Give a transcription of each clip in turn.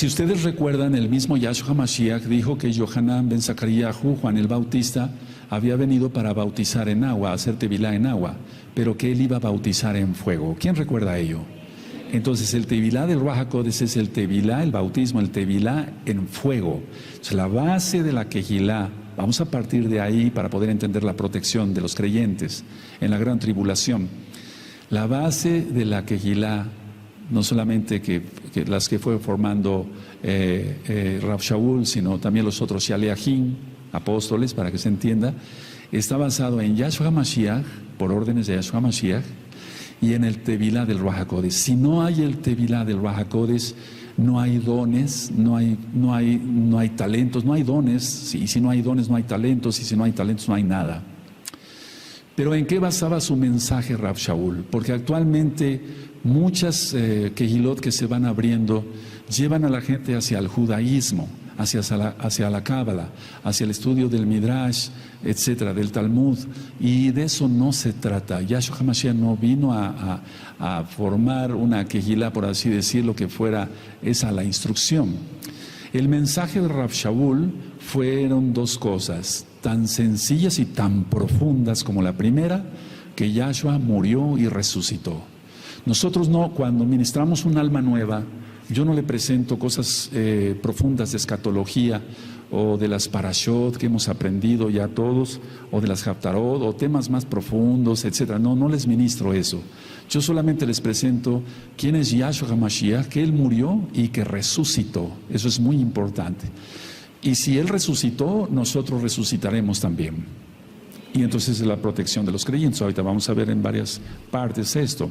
Si ustedes recuerdan, el mismo Yahshua Mashiach dijo que Yohanan ben Zacaríahu, Juan el Bautista, había venido para bautizar en agua, hacer tevilá en agua, pero que él iba a bautizar en fuego. ¿Quién recuerda ello? Entonces el tevilá del Ruach HaKodesh es el tevilá, el bautismo, el tevilá en fuego. Entonces, la base de la Kehilá, vamos a partir de ahí para poder entender la protección de los creyentes en la gran tribulación. La base de la Kehilá, no solamente que las que fue formando Rav Shaul, sino también los otros Shaliachim, apóstoles, para que se entienda, está basado en Yahshua Mashiach, por órdenes de Yahshua Mashiach, y en el tevilá del Ruach HaKodesh. Si no hay el tevilá del Ruach HaKodesh, no hay dones, no hay talentos, no hay dones, y si no hay dones no hay talentos, y si no hay talentos no hay nada. Pero ¿en qué basaba su mensaje Rav Shaul? Porque actualmente muchas kehilot que se van abriendo llevan a la gente hacia el judaísmo, hacia la cábala, hacia el estudio del Midrash, etcétera, del Talmud, y de eso no se trata. Yahshua HaMashiach no vino a formar una kehilá, por así decirlo, que fuera esa la instrucción. El mensaje de Rav Shaul fueron dos cosas, tan sencillas y tan profundas como la primera, que Yahshua murió y resucitó. Nosotros no, cuando ministramos un alma nueva, yo no le presento cosas profundas de escatología o de las parashot que hemos aprendido ya todos, o de las haftarot, o temas más profundos, etcétera. No les ministro eso. Yo solamente les presento quién es Yahshua HaMashiach, que Él murió y que resucitó. Eso es muy importante. Y si Él resucitó, nosotros resucitaremos también. Y entonces es la protección de los creyentes. Ahorita vamos a ver en varias partes esto.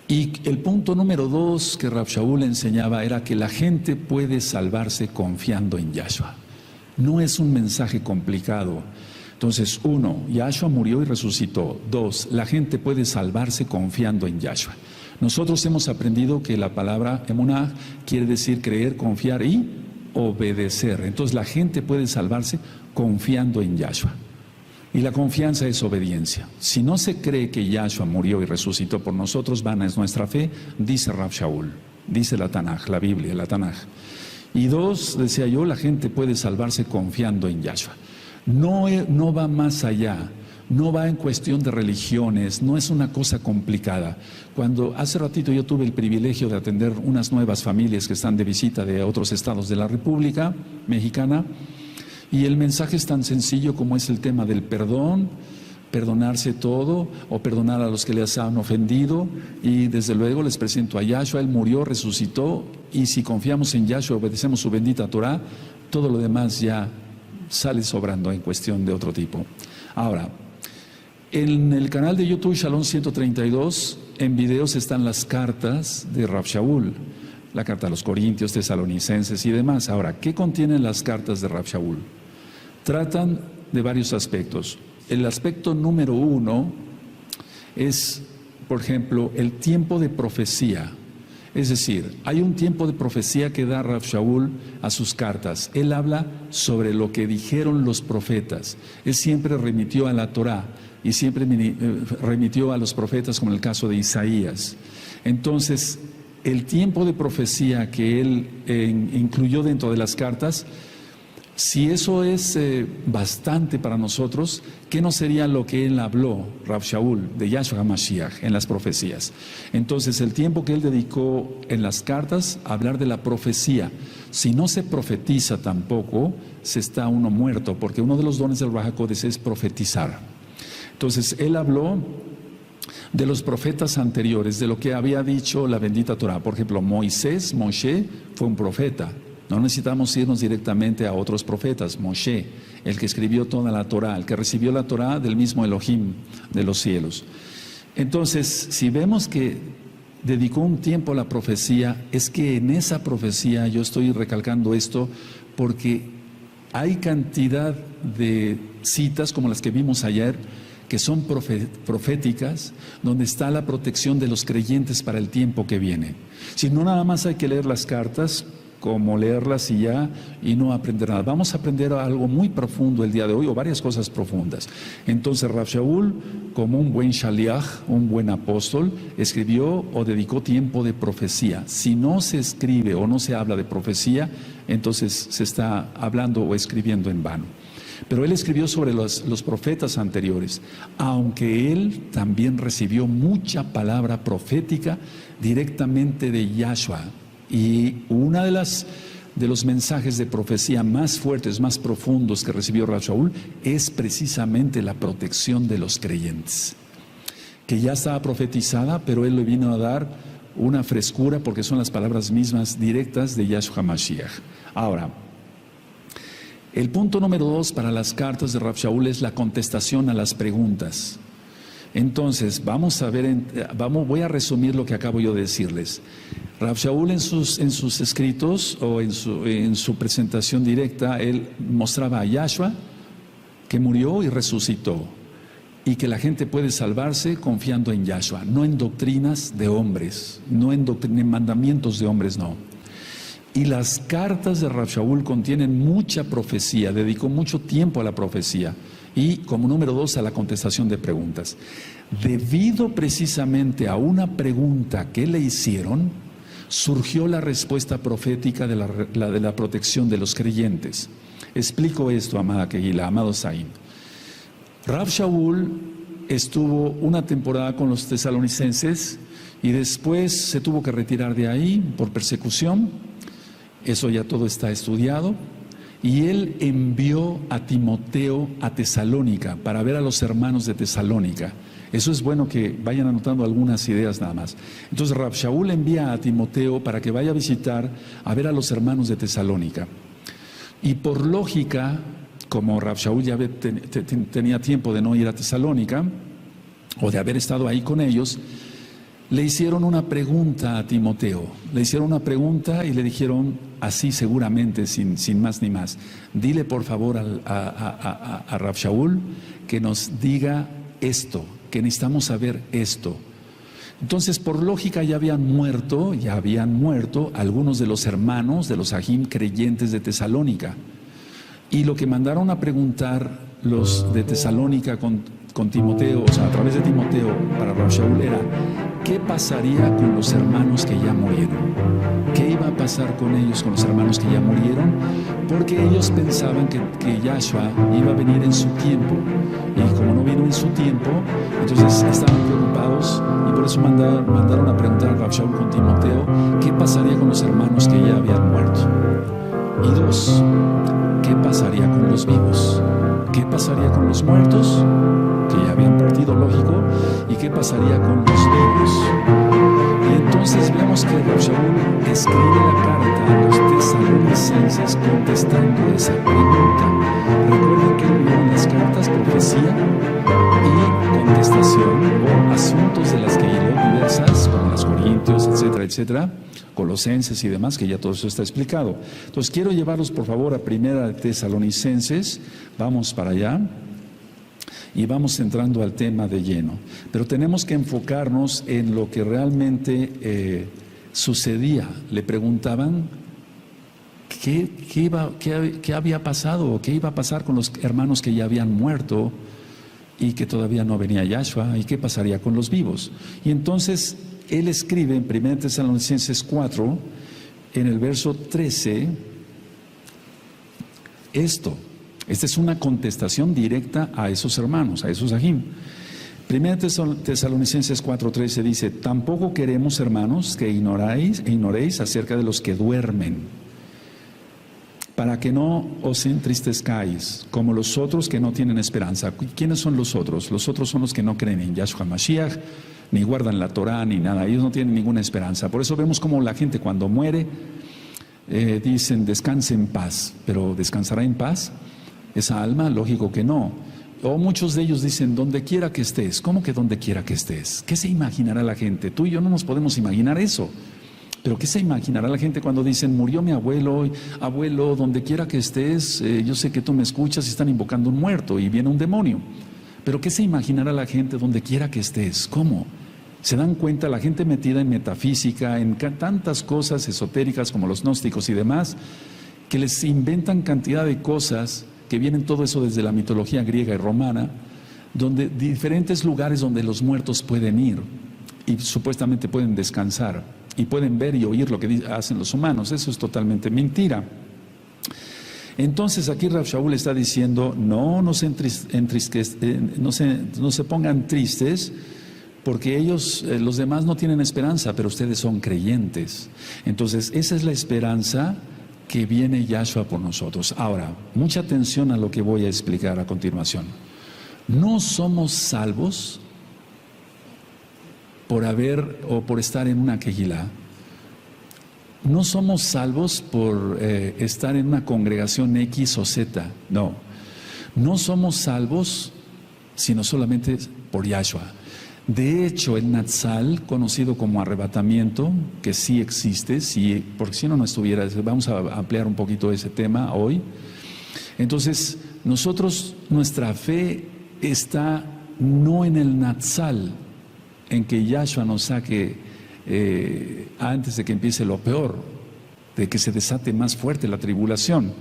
Y el punto número 2 que Rav Shaul enseñaba era que la gente puede salvarse confiando en Yahshua. No es un mensaje complicado. Entonces, 1, Yahshua murió y resucitó. 2, la gente puede salvarse confiando en Yahshua. Nosotros hemos aprendido que la palabra emunah quiere decir creer, confiar y obedecer. Entonces, la gente puede salvarse confiando en Yahshua. Y la confianza es obediencia. Si no se cree que Yahshua murió y resucitó por nosotros, vana es nuestra fe, dice Rav Shaul, dice la Tanaj, la Biblia, la Tanaj. Y 2, decía yo, la gente puede salvarse confiando en Yahshua. No va más allá, no va en cuestión de religiones, no es una cosa complicada. Cuando hace ratito yo tuve el privilegio de atender unas nuevas familias que están de visita de otros estados de la República Mexicana, y el mensaje es tan sencillo como es el tema del perdón, perdonarse todo o perdonar a los que les han ofendido, y desde luego les presento a Yahshua. Él murió, resucitó, y si confiamos en Yahshua, obedecemos su bendita Torah, todo lo demás ya sale sobrando en cuestión de otro tipo. Ahora, en el canal de YouTube Shalom 132, en videos están las cartas de Rav Shaul, la carta a los Corintios, Tesalonicenses y demás. Ahora, ¿qué contienen las cartas de Rav Shaul? Tratan de varios aspectos. El aspecto número 1 es, por ejemplo, el tiempo de profecía. Es decir, hay un tiempo de profecía que da Rav Shaul a sus cartas. Él habla sobre lo que dijeron los profetas. Él siempre remitió a la Torá y siempre remitió a los profetas, como en el caso de Isaías. Entonces, el tiempo de profecía que él incluyó dentro de las cartas, si eso es bastante para nosotros, ¿qué no sería lo que él habló, Rav Shaul, de Yahshua HaMashiach en las profecías? Entonces, el tiempo que él dedicó en las cartas a hablar de la profecía. Si no se profetiza tampoco, se está uno muerto, porque uno de los dones del Ruach HaKodesh es profetizar. Entonces, él habló de los profetas anteriores, de lo que había dicho la bendita Torah. Por ejemplo, Moshe fue un profeta. No necesitamos irnos directamente a otros profetas. Moshe, el que escribió toda la Torah, el que recibió la Torah del mismo Elohim de los cielos. Entonces, si vemos que dedicó un tiempo a la profecía, es que en esa profecía, yo estoy recalcando esto, porque hay cantidad de citas como las que vimos ayer, que son proféticas, donde está la protección de los creyentes para el tiempo que viene. Si no, nada más hay que leer las cartas como leerlas y ya, y no aprender nada. Vamos a aprender algo muy profundo el día de hoy, o varias cosas profundas. Entonces Rav Shaul, como un buen shaliach, un buen apóstol, escribió o dedicó tiempo de profecía. Si no se escribe o no se habla de profecía, entonces se está hablando o escribiendo en vano. Pero él escribió sobre los profetas anteriores, aunque él también recibió mucha palabra profética directamente de Yahshua. Y una de los mensajes de profecía más fuertes, más profundos que recibió Rav Shaul es precisamente la protección de los creyentes, que ya estaba profetizada, pero él le vino a dar una frescura porque son las palabras mismas directas de Yahshua Mashiach. Ahora, el punto número 2 para las cartas de Rav Shaul es la contestación a las preguntas. Entonces, vamos a ver, voy a resumir lo que acabo yo de decirles. Rav Shaul en sus escritos o en su presentación directa, él mostraba a Yahshua que murió y resucitó, y que la gente puede salvarse confiando en Yahshua, no en doctrinas de hombres, no en mandamientos de hombres, no. Y las cartas de Rav Shaul contienen mucha profecía, dedicó mucho tiempo a la profecía. Y como número 2, a la contestación de preguntas. Debido precisamente a una pregunta que le hicieron, surgió la respuesta profética de la protección de los creyentes. Explico esto, amada Kehila, amado Saín. Rav Shaul estuvo una temporada con los tesalonicenses y después se tuvo que retirar de ahí por persecución. Eso ya todo está estudiado. Y él envió a Timoteo a Tesalónica para ver a los hermanos de Tesalónica. Eso es bueno que vayan anotando algunas ideas nada más. Entonces Rav Shaul envía a Timoteo para que vaya a visitar, a ver a los hermanos de Tesalónica. Y por lógica, como Rav Shaul ya tenía tiempo de no ir a Tesalónica, o de haber estado ahí con ellos, le hicieron una pregunta a Timoteo. Le hicieron una pregunta y le dijeron así seguramente, sin más ni más: dile por favor a Rav Shaul que nos diga esto, que necesitamos saber esto. Entonces, por lógica, ya habían muerto algunos de los hermanos de los Ajim creyentes de Tesalónica. Y lo que mandaron a preguntar los de Tesalónica con Timoteo, o sea, a través de Timoteo para Rav Shaul, era: ¿qué pasaría con los hermanos que ya murieron? ¿Qué iba a pasar con ellos, con los hermanos que ya murieron? Porque ellos pensaban que Yahshua iba a venir en su tiempo. Y como no vino en su tiempo, entonces estaban preocupados y por eso mandaron a preguntar a Rav Shaul con Timoteo: ¿qué pasaría con los hermanos que ya habían muerto? Y 2, ¿qué pasaría con los vivos? ¿Qué pasaría con los muertos, que ya habían partido, lógico? ¿Y qué pasaría con los vivos? Y entonces vemos que Rav Shaul escribe la carta a los tesalonicenses contestando esa pregunta. Recuerden que en las cartas profecía y contestación, o asuntos de las que hiló diversas, como las Corintios, etcétera, etcétera, Colosenses y demás, que ya todo eso está explicado. Entonces quiero llevarlos por favor a Primera de Tesalonicenses. Vamos para allá y vamos entrando al tema de lleno. Pero tenemos que enfocarnos en lo que realmente sucedía. Le preguntaban qué había pasado o qué iba a pasar con los hermanos que ya habían muerto y que todavía no venía Yahshua, y qué pasaría con los vivos. Y entonces él escribe en 1 Tesalonicenses 4, en el verso 13, esto. Esta es una contestación directa a esos hermanos, a esos ajim. 1 Tesalonicenses 4:13 dice: tampoco queremos, hermanos, que ignoréis acerca de los que duermen, para que no os entristezcáis, como los otros que no tienen esperanza. ¿Quiénes son los otros? Los otros son los que no creen en Yahshua Mashiach, ni guardan la Torah, ni nada. Ellos no tienen ninguna esperanza. Por eso vemos como la gente cuando muere, dicen: descanse en paz. ¿Pero descansará en paz esa alma? Lógico que no. O muchos de ellos dicen: donde quiera que estés. ¿Cómo que donde quiera que estés? ¿Qué se imaginará la gente? Tú y yo no nos podemos imaginar eso. Pero ¿qué se imaginará la gente cuando dicen: murió mi abuelo, abuelo, donde quiera que estés, yo sé que tú me escuchas, y están invocando un muerto y viene un demonio? Pero ¿qué se imaginará la gente donde quiera que estés? ¿Cómo? Se dan cuenta, la gente metida en metafísica, en tantas cosas esotéricas como los gnósticos y demás, que les inventan cantidad de cosas que vienen todo eso desde la mitología griega y romana, donde diferentes lugares donde los muertos pueden ir y supuestamente pueden descansar y pueden ver y oír lo que hacen los humanos. Eso es totalmente mentira. Entonces aquí Rav Shaul está diciendo, no se pongan tristes, porque ellos, los demás no tienen esperanza, pero ustedes son creyentes. Entonces esa es la esperanza que viene Yahshua por nosotros. Ahora, mucha atención a lo que voy a explicar a continuación. No somos salvos por estar en una quejilá. No somos salvos por estar en una congregación X o Z. No somos salvos sino solamente por Yahshua. De hecho, el Natsal, conocido como arrebatamiento, que sí existe, porque si no estuviera, vamos a ampliar un poquito ese tema hoy. Entonces, nuestra fe está no en el Natsal, en que Yahshua nos saque antes de que empiece lo peor, de que se desate más fuerte la tribulación.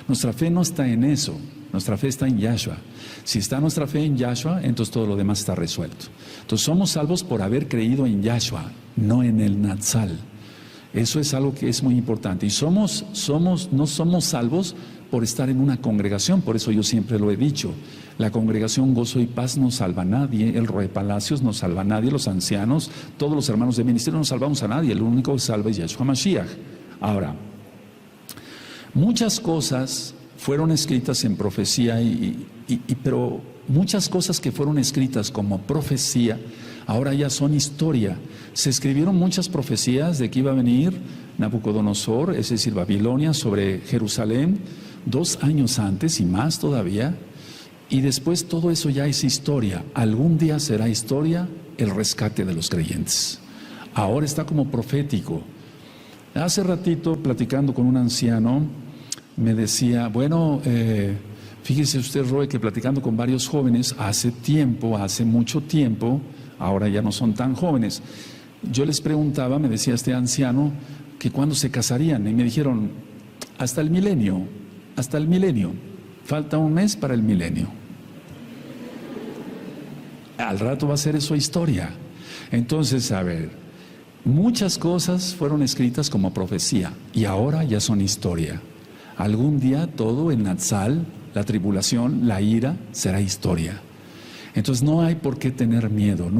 Nuestra fe no está en eso, nuestra fe está en Yahshua. Si está nuestra fe en Yahshua, entonces todo lo demás está resuelto. Entonces somos salvos por haber creído en Yahshua, no en el Natsal. Eso es algo que es muy importante. Y no somos salvos por estar en una congregación. Por eso yo siempre lo he dicho. La congregación Gozo y Paz no salva a nadie. El Roe Palacios no salva a nadie. Los ancianos, todos los hermanos de ministerio no salvamos a nadie. El único que salva es Yahshua Mashiach. Ahora, muchas cosas fueron escritas en profecía, pero muchas cosas que fueron escritas como profecía, ahora ya son historia. Se escribieron muchas profecías de que iba a venir Nabucodonosor, es decir, Babilonia, sobre Jerusalén, 2 años antes y más todavía, y después todo eso ya es historia. Algún día será historia el rescate de los creyentes. Ahora está como profético. Hace ratito, platicando con un anciano, me decía, fíjese usted, Roy, que platicando con varios jóvenes, hace mucho tiempo, ahora ya no son tan jóvenes, yo les preguntaba, me decía este anciano, que cuándo se casarían, y me dijeron, hasta el milenio, falta un mes para el milenio. Al rato va a ser eso historia. Entonces, a ver, muchas cosas fueron escritas como profecía, y ahora ya son historia. Algún día todo el Natsal, la tribulación, la ira, será historia. Entonces no hay por qué tener miedo,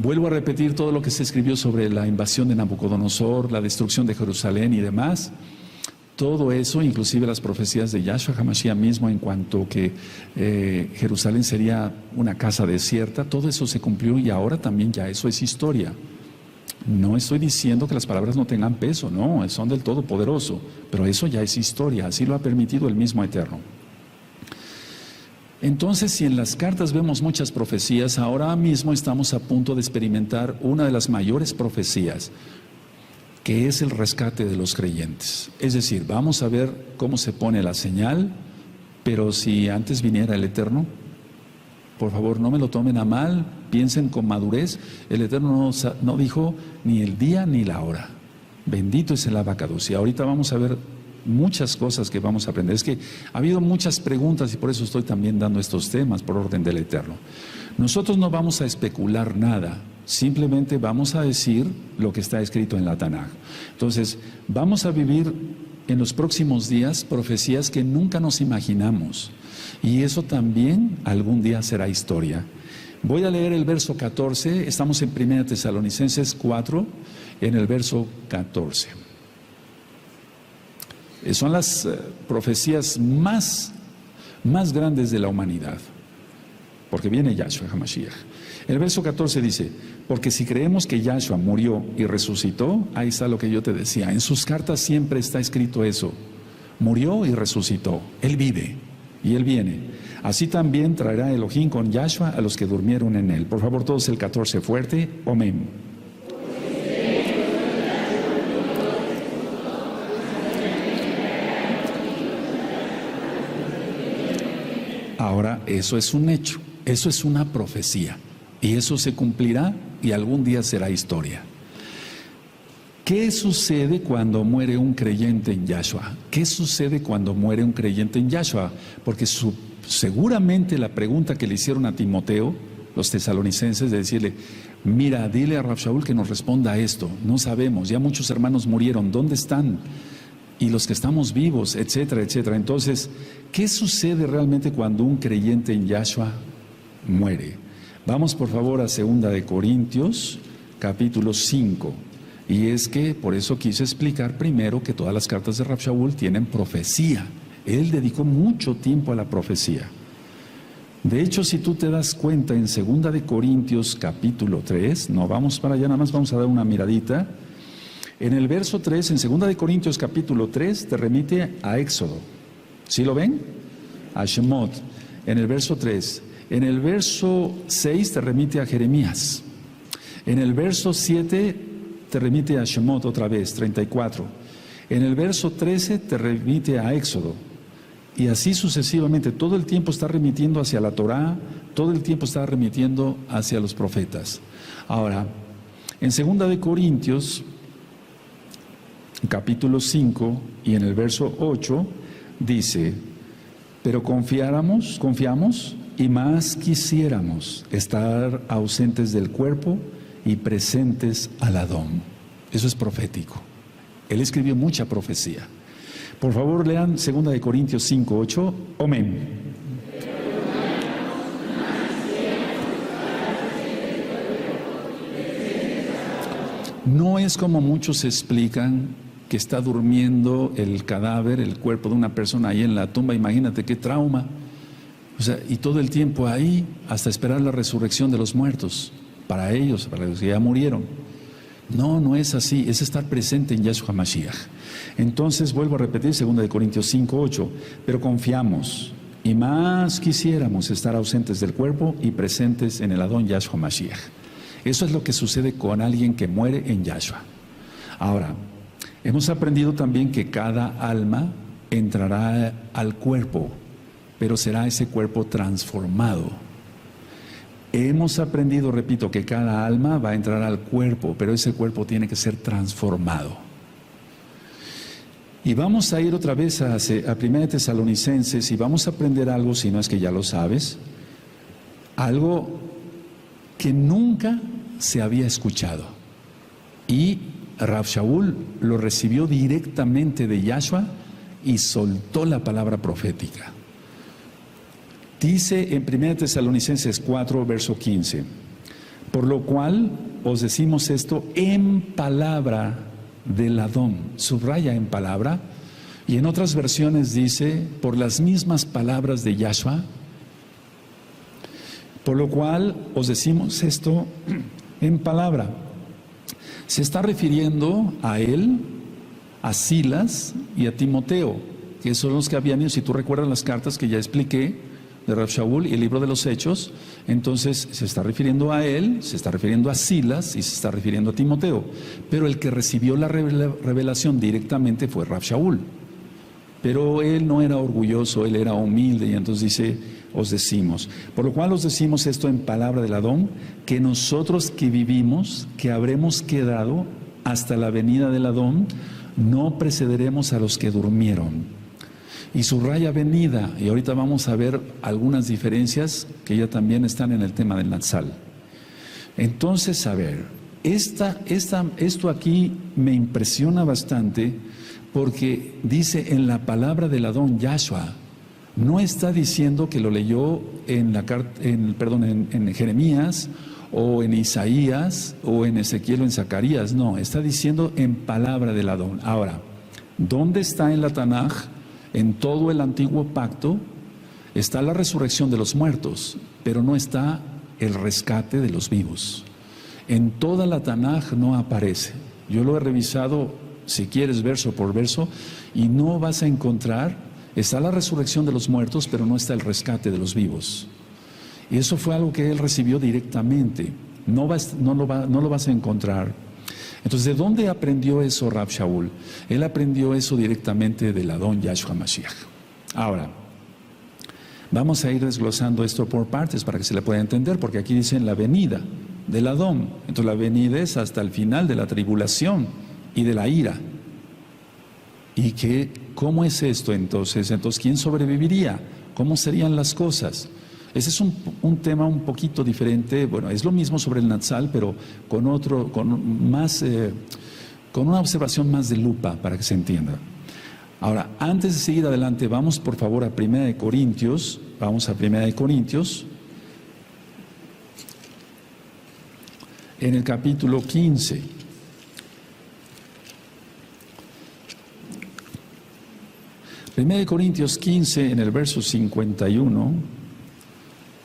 Vuelvo a repetir todo lo que se escribió sobre la invasión de Nabucodonosor, la destrucción de Jerusalén y demás. Todo eso, inclusive las profecías de Yahshua HaMashiach mismo en cuanto que Jerusalén sería una casa desierta, todo eso se cumplió y ahora también ya eso es historia. No estoy diciendo que las palabras no tengan peso, no, son del Todopoderoso, pero eso ya es historia, así lo ha permitido el mismo Eterno. Entonces, si en las cartas vemos muchas profecías, ahora mismo estamos a punto de experimentar una de las mayores profecías, que es el rescate de los creyentes. Es decir, vamos a ver cómo se pone la señal, pero si antes viniera el Eterno, por favor, no me lo tomen a mal, piensen con madurez. El Eterno no dijo ni el día ni la hora. Bendito es el Abacados. Y ahorita vamos a ver muchas cosas que vamos a aprender. Es que ha habido muchas preguntas y por eso estoy también dando estos temas por orden del Eterno. Nosotros no vamos a especular nada, simplemente vamos a decir lo que está escrito en la Tanaj. Entonces, vamos a vivir en los próximos días profecías que nunca nos imaginamos. Y eso también algún día será historia. Voy a leer el verso 14, estamos en 1 Tesalonicenses 4, en el verso 14. Son las profecías más grandes de la humanidad, porque viene Yahshua HaMashiach. El verso 14 dice, porque si creemos que Yahshua murió y resucitó, ahí está lo que yo te decía, en sus cartas siempre está escrito eso, murió y resucitó, Él vive. Y Él viene. Así también traerá Elohim con Yahshua a los que durmieron en Él. Por favor, todos el 14 fuerte. Amén. Ahora, eso es un hecho. Eso es una profecía. Y eso se cumplirá y algún día será historia. ¿Qué sucede cuando muere un creyente en Yahshua? ¿Qué sucede cuando muere un creyente en Yahshua? Porque seguramente la pregunta que le hicieron a Timoteo, los tesalonicenses, de decirle, mira, dile a Rav Shaul que nos responda a esto. No sabemos, ya muchos hermanos murieron, ¿dónde están? Y los que estamos vivos, etcétera, etcétera. Entonces, ¿qué sucede realmente cuando un creyente en Yahshua muere? Vamos por favor a 2 de Corintios, capítulo 5. Y es que por eso quise explicar primero que todas las cartas de Rav Shaul tienen profecía. Él dedicó mucho tiempo a la profecía. De hecho, si tú te das cuenta en 2 de Corintios capítulo 3, no vamos para allá, nada más vamos a dar una miradita. En el verso 3, en 2 de Corintios capítulo 3, te remite a Éxodo. ¿Sí lo ven? A Shemot, en el verso 3. En el verso 6 te remite a Jeremías. En el verso 7 te remite a Shemot otra vez, 34. En el verso 13 te remite a Éxodo. Y así sucesivamente, todo el tiempo está remitiendo hacia la Torá, todo el tiempo está remitiendo hacia los profetas. Ahora, en 2 de Corintios, capítulo 5, y en el verso 8, dice, pero confiamos, y más quisiéramos estar ausentes del cuerpo y presentes al Adón. Eso es profético. Él escribió mucha profecía. Por favor, lean 2 de Corintios 5, 8. Amén. No es como muchos explican que está durmiendo el cadáver, el cuerpo de una persona ahí en la tumba. Imagínate qué trauma. O sea, y todo el tiempo ahí hasta esperar la resurrección de los muertos. Para ellos, para los que ya murieron. No, no es así, es estar presente en Yahshua Mashiach. Entonces, vuelvo a repetir, 2 de Corintios 5, 8, pero confiamos y más quisiéramos estar ausentes del cuerpo y presentes en el Adón Yahshua Mashiach. Eso es lo que sucede con alguien que muere en Yahshua. Ahora, hemos aprendido también que cada alma entrará al cuerpo, pero será ese cuerpo transformado. Hemos aprendido, repito, que cada alma va a entrar al cuerpo, pero ese cuerpo tiene que ser transformado. Y vamos a ir otra vez a 1 Tesalonicenses y vamos a aprender algo, si no es que ya lo sabes, algo que nunca se había escuchado. Y Rav Shaul lo recibió directamente de Yahshua y soltó la palabra profética. Dice en 1 Tesalonicenses 4, verso 15, por lo cual os decimos esto en palabra del Adón, subraya en palabra, y en otras versiones dice, por las mismas palabras de Yahshua, por lo cual os decimos esto en palabra. Se está refiriendo a él, a Silas y a Timoteo, que son los que habían ido, si tú recuerdas las cartas que ya expliqué, de Rav Shaul y el libro de los Hechos. Entonces se está refiriendo a él, se está refiriendo a Silas y se está refiriendo a Timoteo, pero el que recibió la revelación directamente fue Rav Shaul, pero él no era orgulloso, él era humilde, y entonces dice, os decimos, por lo cual os decimos esto en palabra del Adón, que nosotros que vivimos, que habremos quedado hasta la venida del Adón, no precederemos a los que durmieron. Y subraya venida, y ahorita vamos a ver algunas diferencias que ya también están en el tema del Natsal. Entonces, a ver, esto aquí me impresiona bastante porque dice en la palabra del Adón Yahshua, no está diciendo que lo leyó en Jeremías o en Isaías o en Ezequiel o en Zacarías, no, está diciendo en palabra del Adón. Ahora, ¿dónde está en la Tanaj? En todo el antiguo pacto está la resurrección de los muertos, pero no está el rescate de los vivos. En toda la Tanaj no aparece. Yo lo he revisado, si quieres, verso por verso, y no vas a encontrar, está la resurrección de los muertos, pero no está el rescate de los vivos. Y eso fue algo que él recibió directamente. No lo vas a encontrar. Entonces, ¿de dónde aprendió eso Rav Shaul? Él aprendió eso directamente del Adón Yahshua Mashiach. Ahora, Vamos a ir desglosando esto por partes para que se le pueda entender, porque aquí dicen la venida del Adón. Entonces la venida es hasta el final de la tribulación y de la ira. ¿Y cómo es esto entonces? Entonces, ¿quién sobreviviría? ¿Cómo serían las cosas? Ese es un tema un poquito diferente. Bueno, es lo mismo sobre el Natsal, pero con una observación más de lupa para que se entienda. Ahora, antes de seguir adelante, vamos por favor a 1 Corintios. Vamos a 1 Corintios. En el capítulo 15. Primera de Corintios 15, en el verso 51,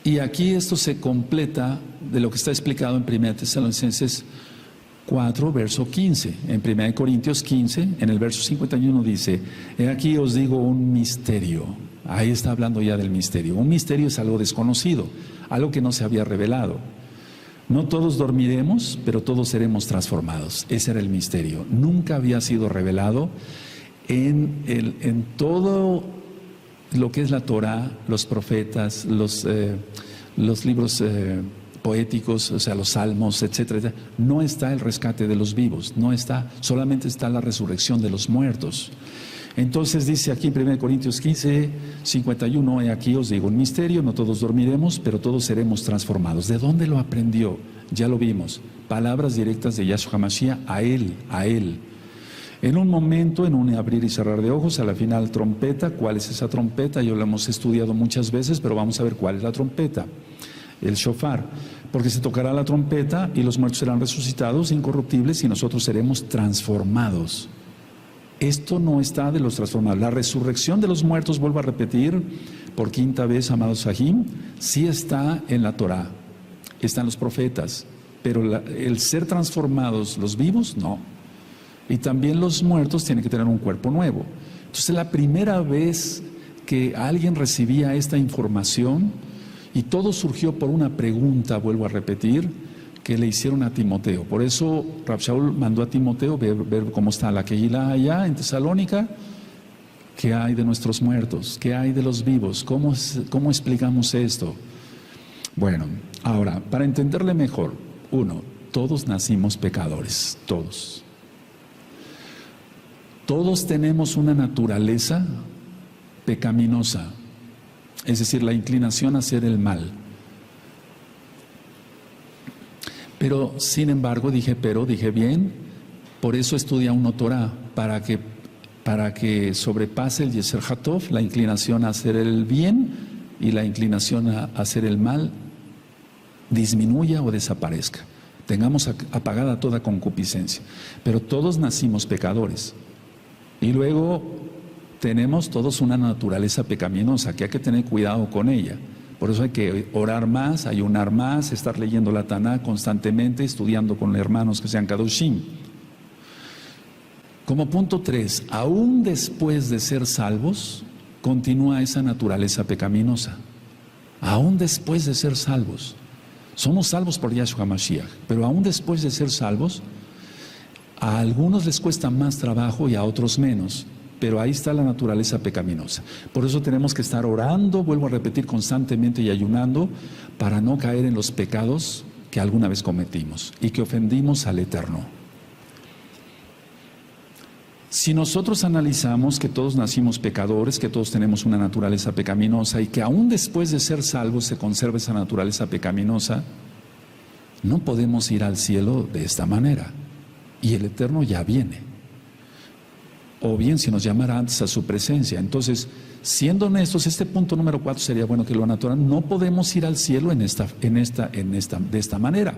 y aquí esto se completa de lo que está explicado en 1 Tesalonicenses 4, verso 15. En 1 Corintios 15, en el verso 51 dice: he aquí os digo un misterio. Ahí está hablando ya del misterio. Un misterio es algo desconocido, algo que no se había revelado. No todos dormiremos, pero todos seremos transformados. Ese era el misterio. Nunca había sido revelado en todo lo que es la Torá, los profetas, los libros poéticos, o sea, los salmos, etcétera, etcétera. No está el rescate de los vivos, no está, solamente está la resurrección de los muertos. Entonces dice aquí en 1 Corintios 15, 51, he aquí os digo un misterio, no todos dormiremos, pero todos seremos transformados. ¿De dónde lo aprendió? Ya lo vimos, palabras directas de Yahshua HaMashiach a él. En un momento, en un abrir y cerrar de ojos, a la final trompeta. ¿Cuál es esa trompeta? Yo la hemos estudiado muchas veces, pero vamos a ver cuál es la trompeta. El shofar, porque se tocará la trompeta y los muertos serán resucitados incorruptibles y nosotros seremos transformados. Esto no está de los transformados. La resurrección de los muertos, vuelvo a repetir por quinta vez, amados Sahim, sí está en la Torá, están los profetas, pero el ser transformados, los vivos, no. Y también los muertos tienen que tener un cuerpo nuevo. Entonces, la primera vez que alguien recibía esta información, y todo surgió por una pregunta, vuelvo a repetir, que le hicieron a Timoteo. Por eso Rab Shaul mandó a Timoteo ver cómo está la Kehilá allá en Tesalónica. ¿Qué hay de nuestros muertos? ¿Qué hay de los vivos? ¿Cómo explicamos esto? Bueno, ahora, para entenderle mejor, todos nacimos pecadores, todos. Todos tenemos una naturaleza pecaminosa, es decir, la inclinación a hacer el mal. Pero, sin embargo, dije bien, por eso estudia uno Torah, para que sobrepase el Yeser Hatov, la inclinación a hacer el bien, y la inclinación a hacer el mal disminuya o desaparezca. Tengamos apagada toda concupiscencia. Pero todos nacimos pecadores. Y luego tenemos todos una naturaleza pecaminosa que hay que tener cuidado con ella. Por eso hay que orar más, ayunar más, estar leyendo la Taná constantemente, estudiando con hermanos que sean Kadoshim. Como punto 3, aún después de ser salvos, continúa esa naturaleza pecaminosa. Aún después de ser salvos. Somos salvos por Yahshua HaMashiach, pero aún después de ser salvos, a algunos les cuesta más trabajo y a otros menos. Pero ahí está la naturaleza pecaminosa. Por eso tenemos que estar orando, vuelvo a repetir, constantemente y ayunando, para no caer en los pecados que alguna vez cometimos y que ofendimos al Eterno. Si nosotros analizamos que todos nacimos pecadores, que todos tenemos una naturaleza pecaminosa y que aún después de ser salvos se conserva esa naturaleza pecaminosa, no podemos ir al cielo de esta manera. Y el Eterno ya viene. O bien si nos llamara antes a su presencia. Entonces, siendo honestos, este punto número 4 sería bueno que lo natural. No podemos ir al cielo de esta manera.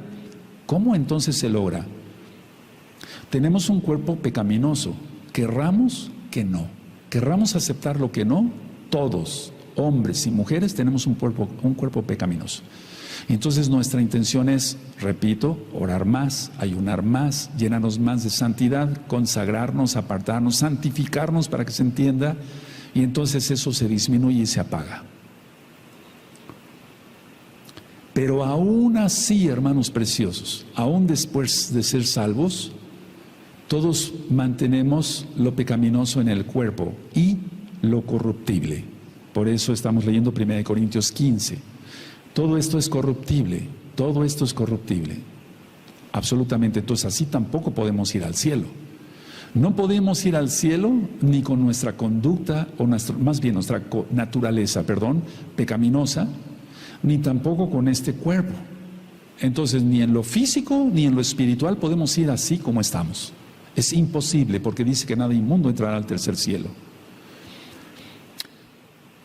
¿Cómo entonces se logra? Tenemos un cuerpo pecaminoso. Querramos que no. Querramos aceptar lo que no. Todos, hombres y mujeres, tenemos un cuerpo pecaminoso. Entonces nuestra intención es, repito, orar más, ayunar más, llenarnos más de santidad, consagrarnos, apartarnos, santificarnos para que se entienda, y entonces eso se disminuye y se apaga. Pero aún así, hermanos preciosos, aún después de ser salvos, todos mantenemos lo pecaminoso en el cuerpo y lo corruptible. Por eso estamos leyendo 1 Corintios 15. Todo esto es corruptible, todo esto es corruptible. Absolutamente. Entonces así tampoco podemos ir al cielo. No podemos ir al cielo ni con nuestra conducta, o más bien nuestra naturaleza, pecaminosa, ni tampoco con este cuerpo. Entonces ni en lo físico ni en lo espiritual podemos ir así como estamos. Es imposible, porque dice que nada inmundo entrará al tercer cielo.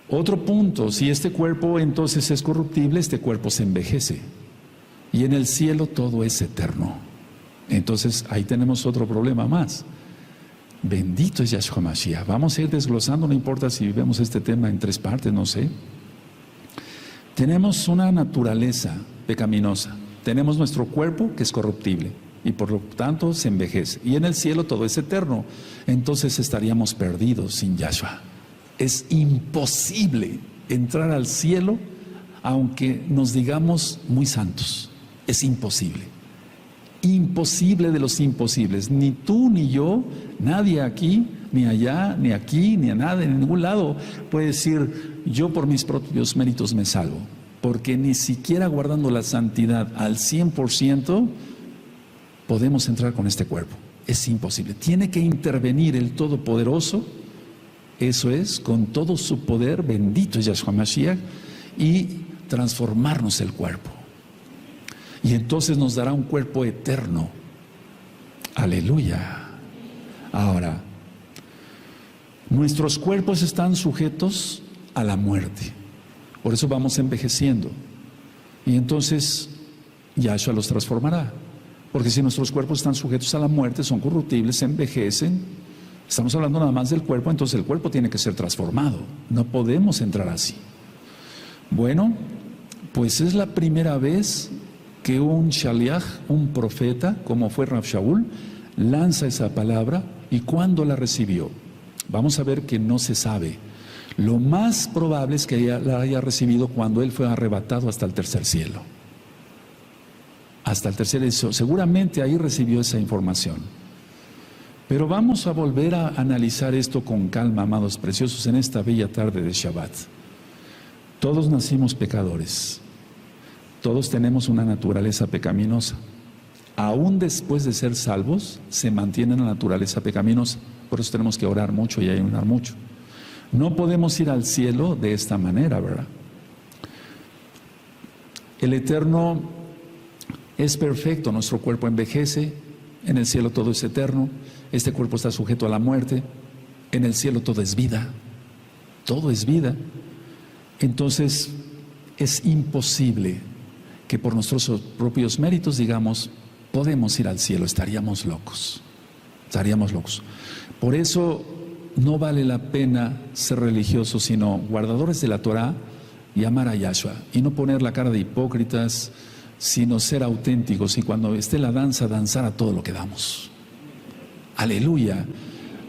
Otro punto, si este cuerpo entonces es corruptible, este cuerpo se envejece. Y en el cielo todo es eterno. Entonces ahí tenemos otro problema más. Bendito es Yahshua Mashiach. Vamos a ir desglosando, no importa si vemos este tema en 3 partes, no sé. Tenemos una naturaleza pecaminosa. Tenemos nuestro cuerpo que es corruptible y por lo tanto se envejece. Y en el cielo todo es eterno. Entonces estaríamos perdidos sin Yahshua. Es imposible entrar al cielo aunque nos digamos muy santos. Es imposible. Imposible de los imposibles. Ni tú ni yo, nadie aquí, ni allá, ni aquí, ni a nada, en ningún lado puede decir, yo por mis propios méritos me salvo. Porque ni siquiera guardando la santidad al 100% podemos entrar con este cuerpo. Es imposible. Tiene que intervenir el Todopoderoso, eso es, con todo su poder, bendito es Yahshua Mashiach, y transformarnos el cuerpo. Y entonces nos dará un cuerpo eterno. Aleluya. Ahora, nuestros cuerpos están sujetos a la muerte. Por eso vamos envejeciendo. Y entonces Yahshua los transformará. Porque si nuestros cuerpos están sujetos a la muerte, son corruptibles, se envejecen. Estamos hablando nada más del cuerpo, entonces el cuerpo tiene que ser transformado. No podemos entrar así. Bueno, pues es la primera vez que un shaliach, un profeta, como fue Rav Shaul, lanza esa palabra. ¿Y cuándo la recibió? Vamos a ver que no se sabe. Lo más probable es que la haya recibido cuando él fue arrebatado hasta el tercer cielo. Hasta el tercer cielo. Seguramente ahí recibió esa información. Pero vamos a volver a analizar esto con calma, amados preciosos, en esta bella tarde de Shabbat. Todos nacimos pecadores. Todos tenemos una naturaleza pecaminosa. Aún después de ser salvos, se mantiene la naturaleza pecaminosa. Por eso tenemos que orar mucho y ayunar mucho. No podemos ir al cielo de esta manera, ¿verdad? El Eterno es perfecto, nuestro cuerpo envejece, en el cielo todo es eterno, este cuerpo está sujeto a la muerte, en el cielo todo es vida, todo es vida. Entonces es imposible que por nuestros propios méritos digamos, podemos ir al cielo, estaríamos locos. Por eso no vale la pena ser religiosos, sino guardadores de la Torah y amar a Yahshua. Y no poner la cara de hipócritas, sino ser auténticos. Y cuando esté la danza, danzar a todo lo que damos. Aleluya.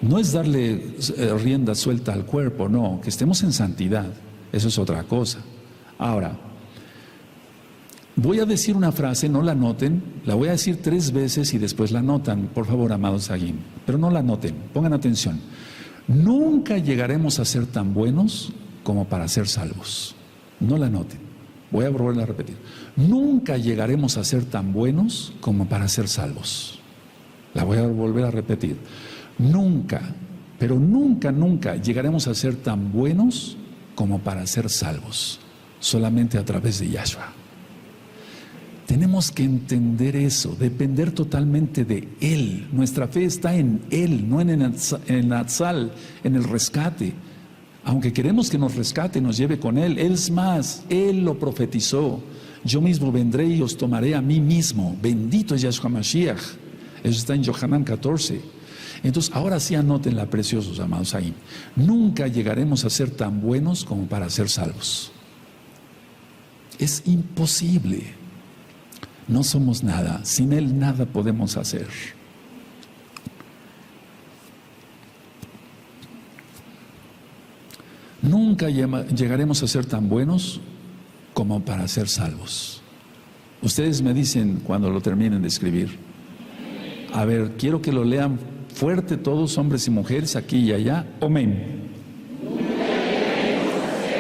No es darle rienda suelta al cuerpo, no. Que estemos en santidad. Eso es otra cosa. Ahora, voy a decir una frase, no la anoten. La voy a decir 3 veces y después la anotan. Por favor, amados Agim. Pero no la anoten. Pongan atención. Nunca llegaremos a ser tan buenos como para ser salvos. No la noten. Voy a volver a repetir. Nunca llegaremos a ser tan buenos como para ser salvos. La voy a volver a repetir. Nunca, pero nunca llegaremos a ser tan buenos como para ser salvos. Solamente a través de Yahshua. Tenemos que entender eso, depender totalmente de Él. Nuestra fe está en Él, no en el Atzal, en el rescate. Aunque queremos que nos rescate, nos lleve con Él. Es más, Él lo profetizó. Yo mismo vendré y os tomaré a mí mismo. Bendito es Yahshua Mashiach. Eso está en Yohanan 14. Entonces, ahora sí anótenla, preciosos amados ahí. Nunca llegaremos a ser tan buenos como para ser salvos. Es imposible. No somos nada, sin Él nada podemos hacer. Nunca llegaremos a ser tan buenos como para ser salvos. Ustedes me dicen cuando lo terminen de escribir. A ver, quiero que lo lean fuerte todos, hombres y mujeres, aquí y allá. Amén. Nunca llegaremos a ser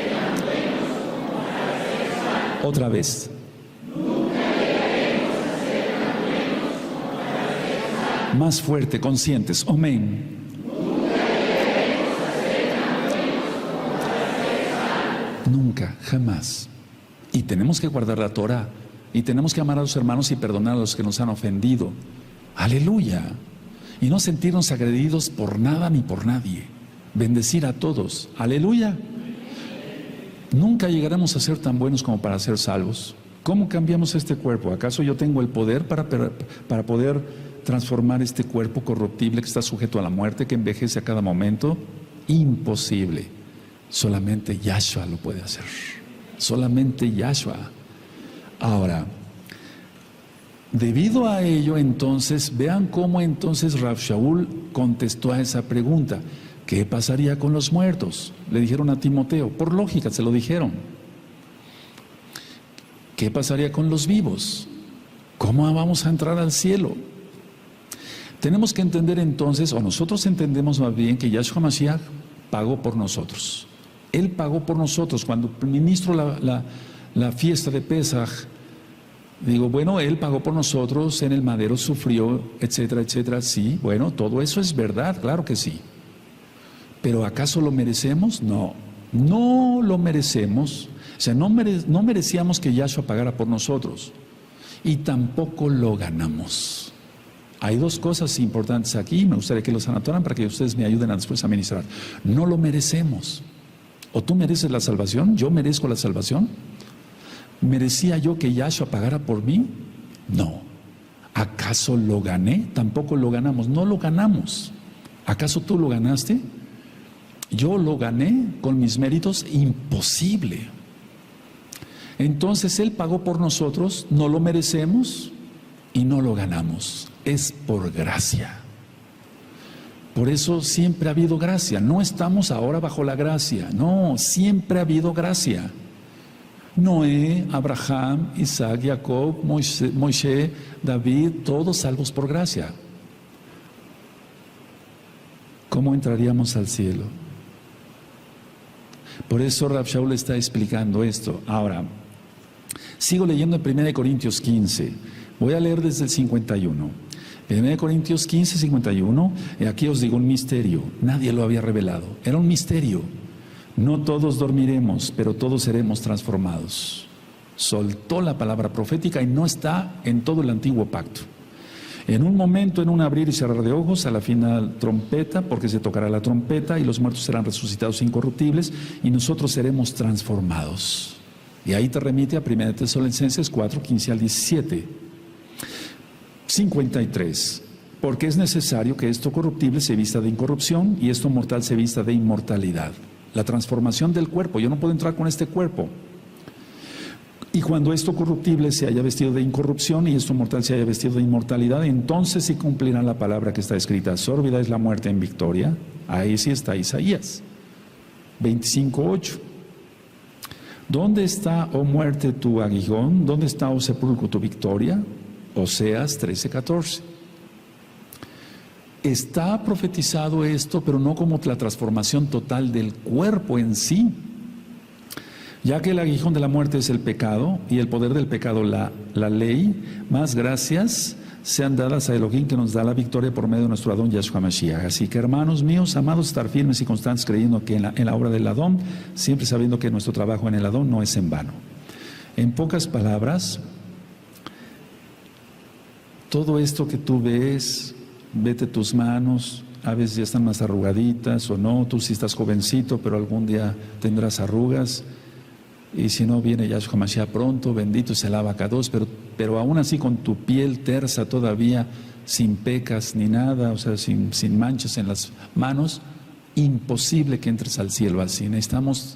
Otra vez. Más fuerte, conscientes. Amén. Nunca, jamás. Y tenemos que guardar la Torah. Y tenemos que amar a los hermanos y perdonar a los que nos han ofendido. Aleluya. Y no sentirnos agredidos por nada ni por nadie. Bendecir a todos. Aleluya. Nunca llegaremos a ser tan buenos como para ser salvos. ¿Cómo cambiamos este cuerpo? ¿Acaso yo tengo el poder para poder transformar este cuerpo corruptible que está sujeto a la muerte, que envejece a cada momento? Imposible. Solamente Yahshua lo puede hacer. Solamente Yahshua. Ahora, debido a ello, entonces, vean cómo entonces Rav Shaul contestó a esa pregunta. ¿Qué pasaría con los muertos? Le dijeron a Timoteo, por lógica se lo dijeron. ¿Qué pasaría con los vivos? ¿Cómo vamos a entrar al cielo? Tenemos que entender entonces, o nosotros entendemos más bien, que Yahshua Mashiach pagó por nosotros. Él pagó por nosotros. Cuando ministro la fiesta de Pesaj, digo, bueno, Él pagó por nosotros, en el madero sufrió, etcétera, etcétera. Sí, bueno, todo eso es verdad, claro que sí. ¿Pero acaso lo merecemos? No, no lo merecemos. O sea, no merecíamos que Yahshua pagara por nosotros. Y tampoco lo ganamos. Hay dos cosas importantes aquí, me gustaría que los anotaran para que ustedes me ayuden a después a ministrar. No lo merecemos. ¿O tú mereces la salvación? ¿Yo merezco la salvación? ¿Merecía yo que Yahshua pagara por mí? No. ¿Acaso lo gané? Tampoco lo ganamos. No lo ganamos. ¿Acaso tú lo ganaste? Yo lo gané con mis méritos. Imposible. Entonces Él pagó por nosotros, no lo merecemos y no lo ganamos. Es por gracia. Por eso siempre ha habido gracia. No estamos ahora bajo la gracia. No, siempre ha habido gracia. Noé, Abraham, Isaac, Jacob, Moisés, David, todos salvos por gracia. ¿Cómo entraríamos al cielo? Por eso Rav Shaul está explicando esto. Ahora, sigo leyendo en 1 Corintios 15. Voy a leer desde el 51. 1 Corintios 15, 51. Y aquí os digo un misterio. Nadie lo había revelado. Era un misterio. No todos dormiremos, pero todos seremos transformados. Soltó la palabra profética y no está en todo el antiguo pacto. En un momento, en un abrir y cerrar de ojos, a la final trompeta, porque se tocará la trompeta y los muertos serán resucitados incorruptibles y nosotros seremos transformados. Y ahí te remite a 1 Tesalonicenses 4, 15 al 17. 53. Porque es necesario que esto corruptible se vista de incorrupción y esto mortal se vista de inmortalidad. La transformación del cuerpo. Yo no puedo entrar con este cuerpo. Y cuando esto corruptible se haya vestido de incorrupción y esto mortal se haya vestido de inmortalidad, entonces sí cumplirá la palabra que está escrita. Sórbida es la muerte en victoria. Ahí sí está Isaías 25:8. ¿Dónde está, oh muerte, tu aguijón? ¿Dónde está, oh sepulcro, tu victoria? Oseas 13:14. Está profetizado esto, pero no como la transformación total del cuerpo en sí. Ya que el aguijón de la muerte es el pecado y el poder del pecado la ley, más gracias sean dadas a Elohim que nos da la victoria por medio de nuestro Adón Yahshua Mashiach. Así que hermanos míos, amados, estar firmes y constantes creyendo que en la obra del Adón, siempre sabiendo que nuestro trabajo en el Adón no es en vano. En pocas palabras, todo esto que tú ves, vete tus manos, a veces ya están más arrugaditas o no, tú sí estás jovencito, pero algún día tendrás arrugas. Y si no, viene Yahshua Mashiach pronto, bendito es el Abacados, pero aún así con tu piel tersa todavía, sin pecas ni nada, o sea, sin manchas en las manos, imposible que entres al cielo así. Necesitamos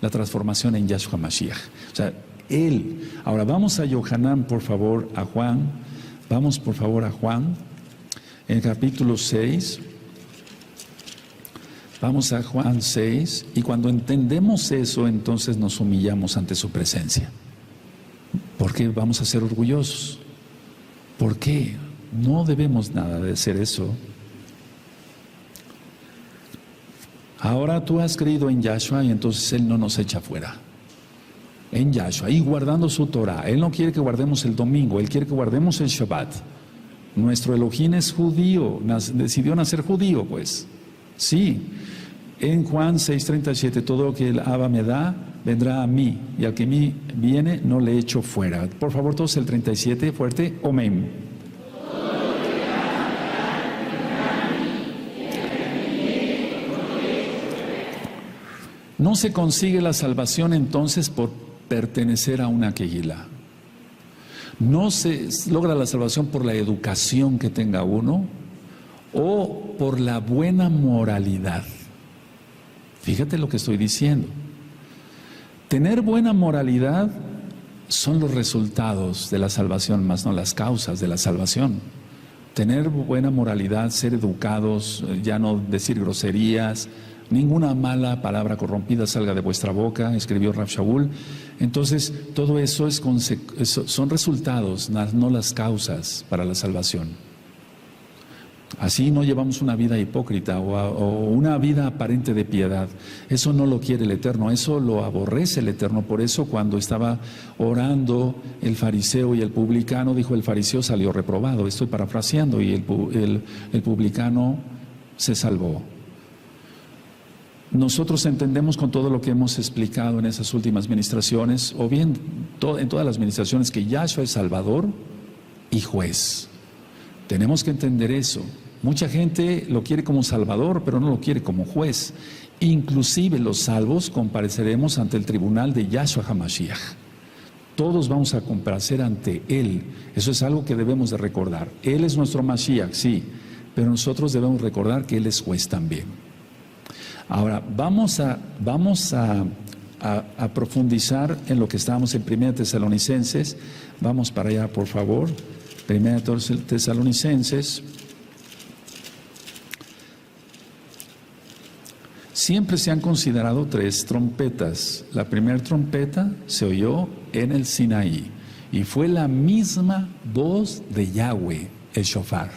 la transformación en Yahshua Mashiach. O sea, Él. Ahora vamos a Yohanan, por favor, a Juan. Vamos, por favor, a Juan, en el capítulo 6. Vamos a Juan 6, y cuando entendemos eso, entonces nos humillamos ante su presencia. ¿Por qué vamos a ser orgullosos? ¿Por qué? No debemos nada de hacer eso. Ahora tú has creído en Yahshua y entonces Él no nos echa fuera. en Yahshua y guardando su Torah. Él no quiere que guardemos el domingo, Él quiere que guardemos el Shabbat. Nuestro Elohim es judío, decidió nacer judío, pues. Sí, en Juan 6:37, todo lo que el Abba me da, vendrá a mí, y al que a mí viene, no le echo fuera. Por favor, todos el 37, fuerte, amén. No se consigue la salvación entonces por pertenecer a una quejilá. No se logra la salvación por la educación que tenga uno o por la buena moralidad. Fíjate lo que estoy diciendo. Tener buena moralidad son los resultados de la salvación, más no las causas de la salvación. Tener buena moralidad, ser educados, ya no decir groserías, ninguna mala palabra corrompida salga de vuestra boca, escribió Rav Shaul. Entonces, todo eso son resultados, no las causas para la salvación. Así no llevamos una vida hipócrita o una vida aparente de piedad. Eso no lo quiere el Eterno, eso lo aborrece el Eterno. Por eso cuando estaba orando el fariseo y el publicano, dijo el fariseo salió reprobado. Estoy parafraseando, y el publicano se salvó. Nosotros entendemos con todo lo que hemos explicado en esas últimas ministraciones, o bien en todas las ministraciones, que Yahshua es Salvador y juez. Tenemos que entender eso. Mucha gente lo quiere como Salvador, pero no lo quiere como juez. Inclusive los salvos compareceremos ante el tribunal de Yahshua HaMashiach. Todos vamos a comparecer ante Él. Eso es algo que debemos de recordar. Él es nuestro Mashiach, sí, pero nosotros debemos recordar que Él es juez también. Ahora, vamos a profundizar en lo que estábamos en 1 Tesalonicenses. Vamos para allá, por favor. 1 Tesalonicenses. Siempre se han considerado 3 trompetas. La primera trompeta se oyó en el Sinaí y fue la misma voz de Yahweh, el shofar.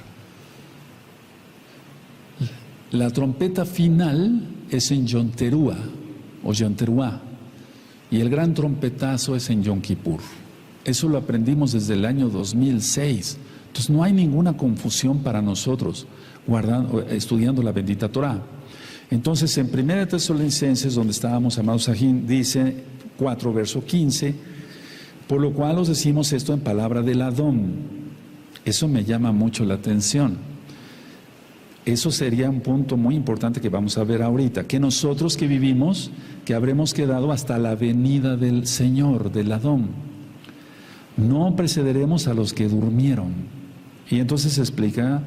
La trompeta final es en Yom Teruah o Yom Teruah, y el gran trompetazo es en Yom Kippur. Eso lo aprendimos desde el año 2006. Entonces no hay ninguna confusión para nosotros estudiando la bendita Torah. Entonces en 1 Tesalonicenses, donde estábamos, amados Sajín, dice 4, verso 15, por lo cual os decimos esto en palabra del Adón. Eso me llama mucho la atención. Eso sería un punto muy importante que vamos a ver ahorita, que nosotros que vivimos, que habremos quedado hasta la venida del Señor, del Adón. No precederemos a los que durmieron. Y entonces se explica,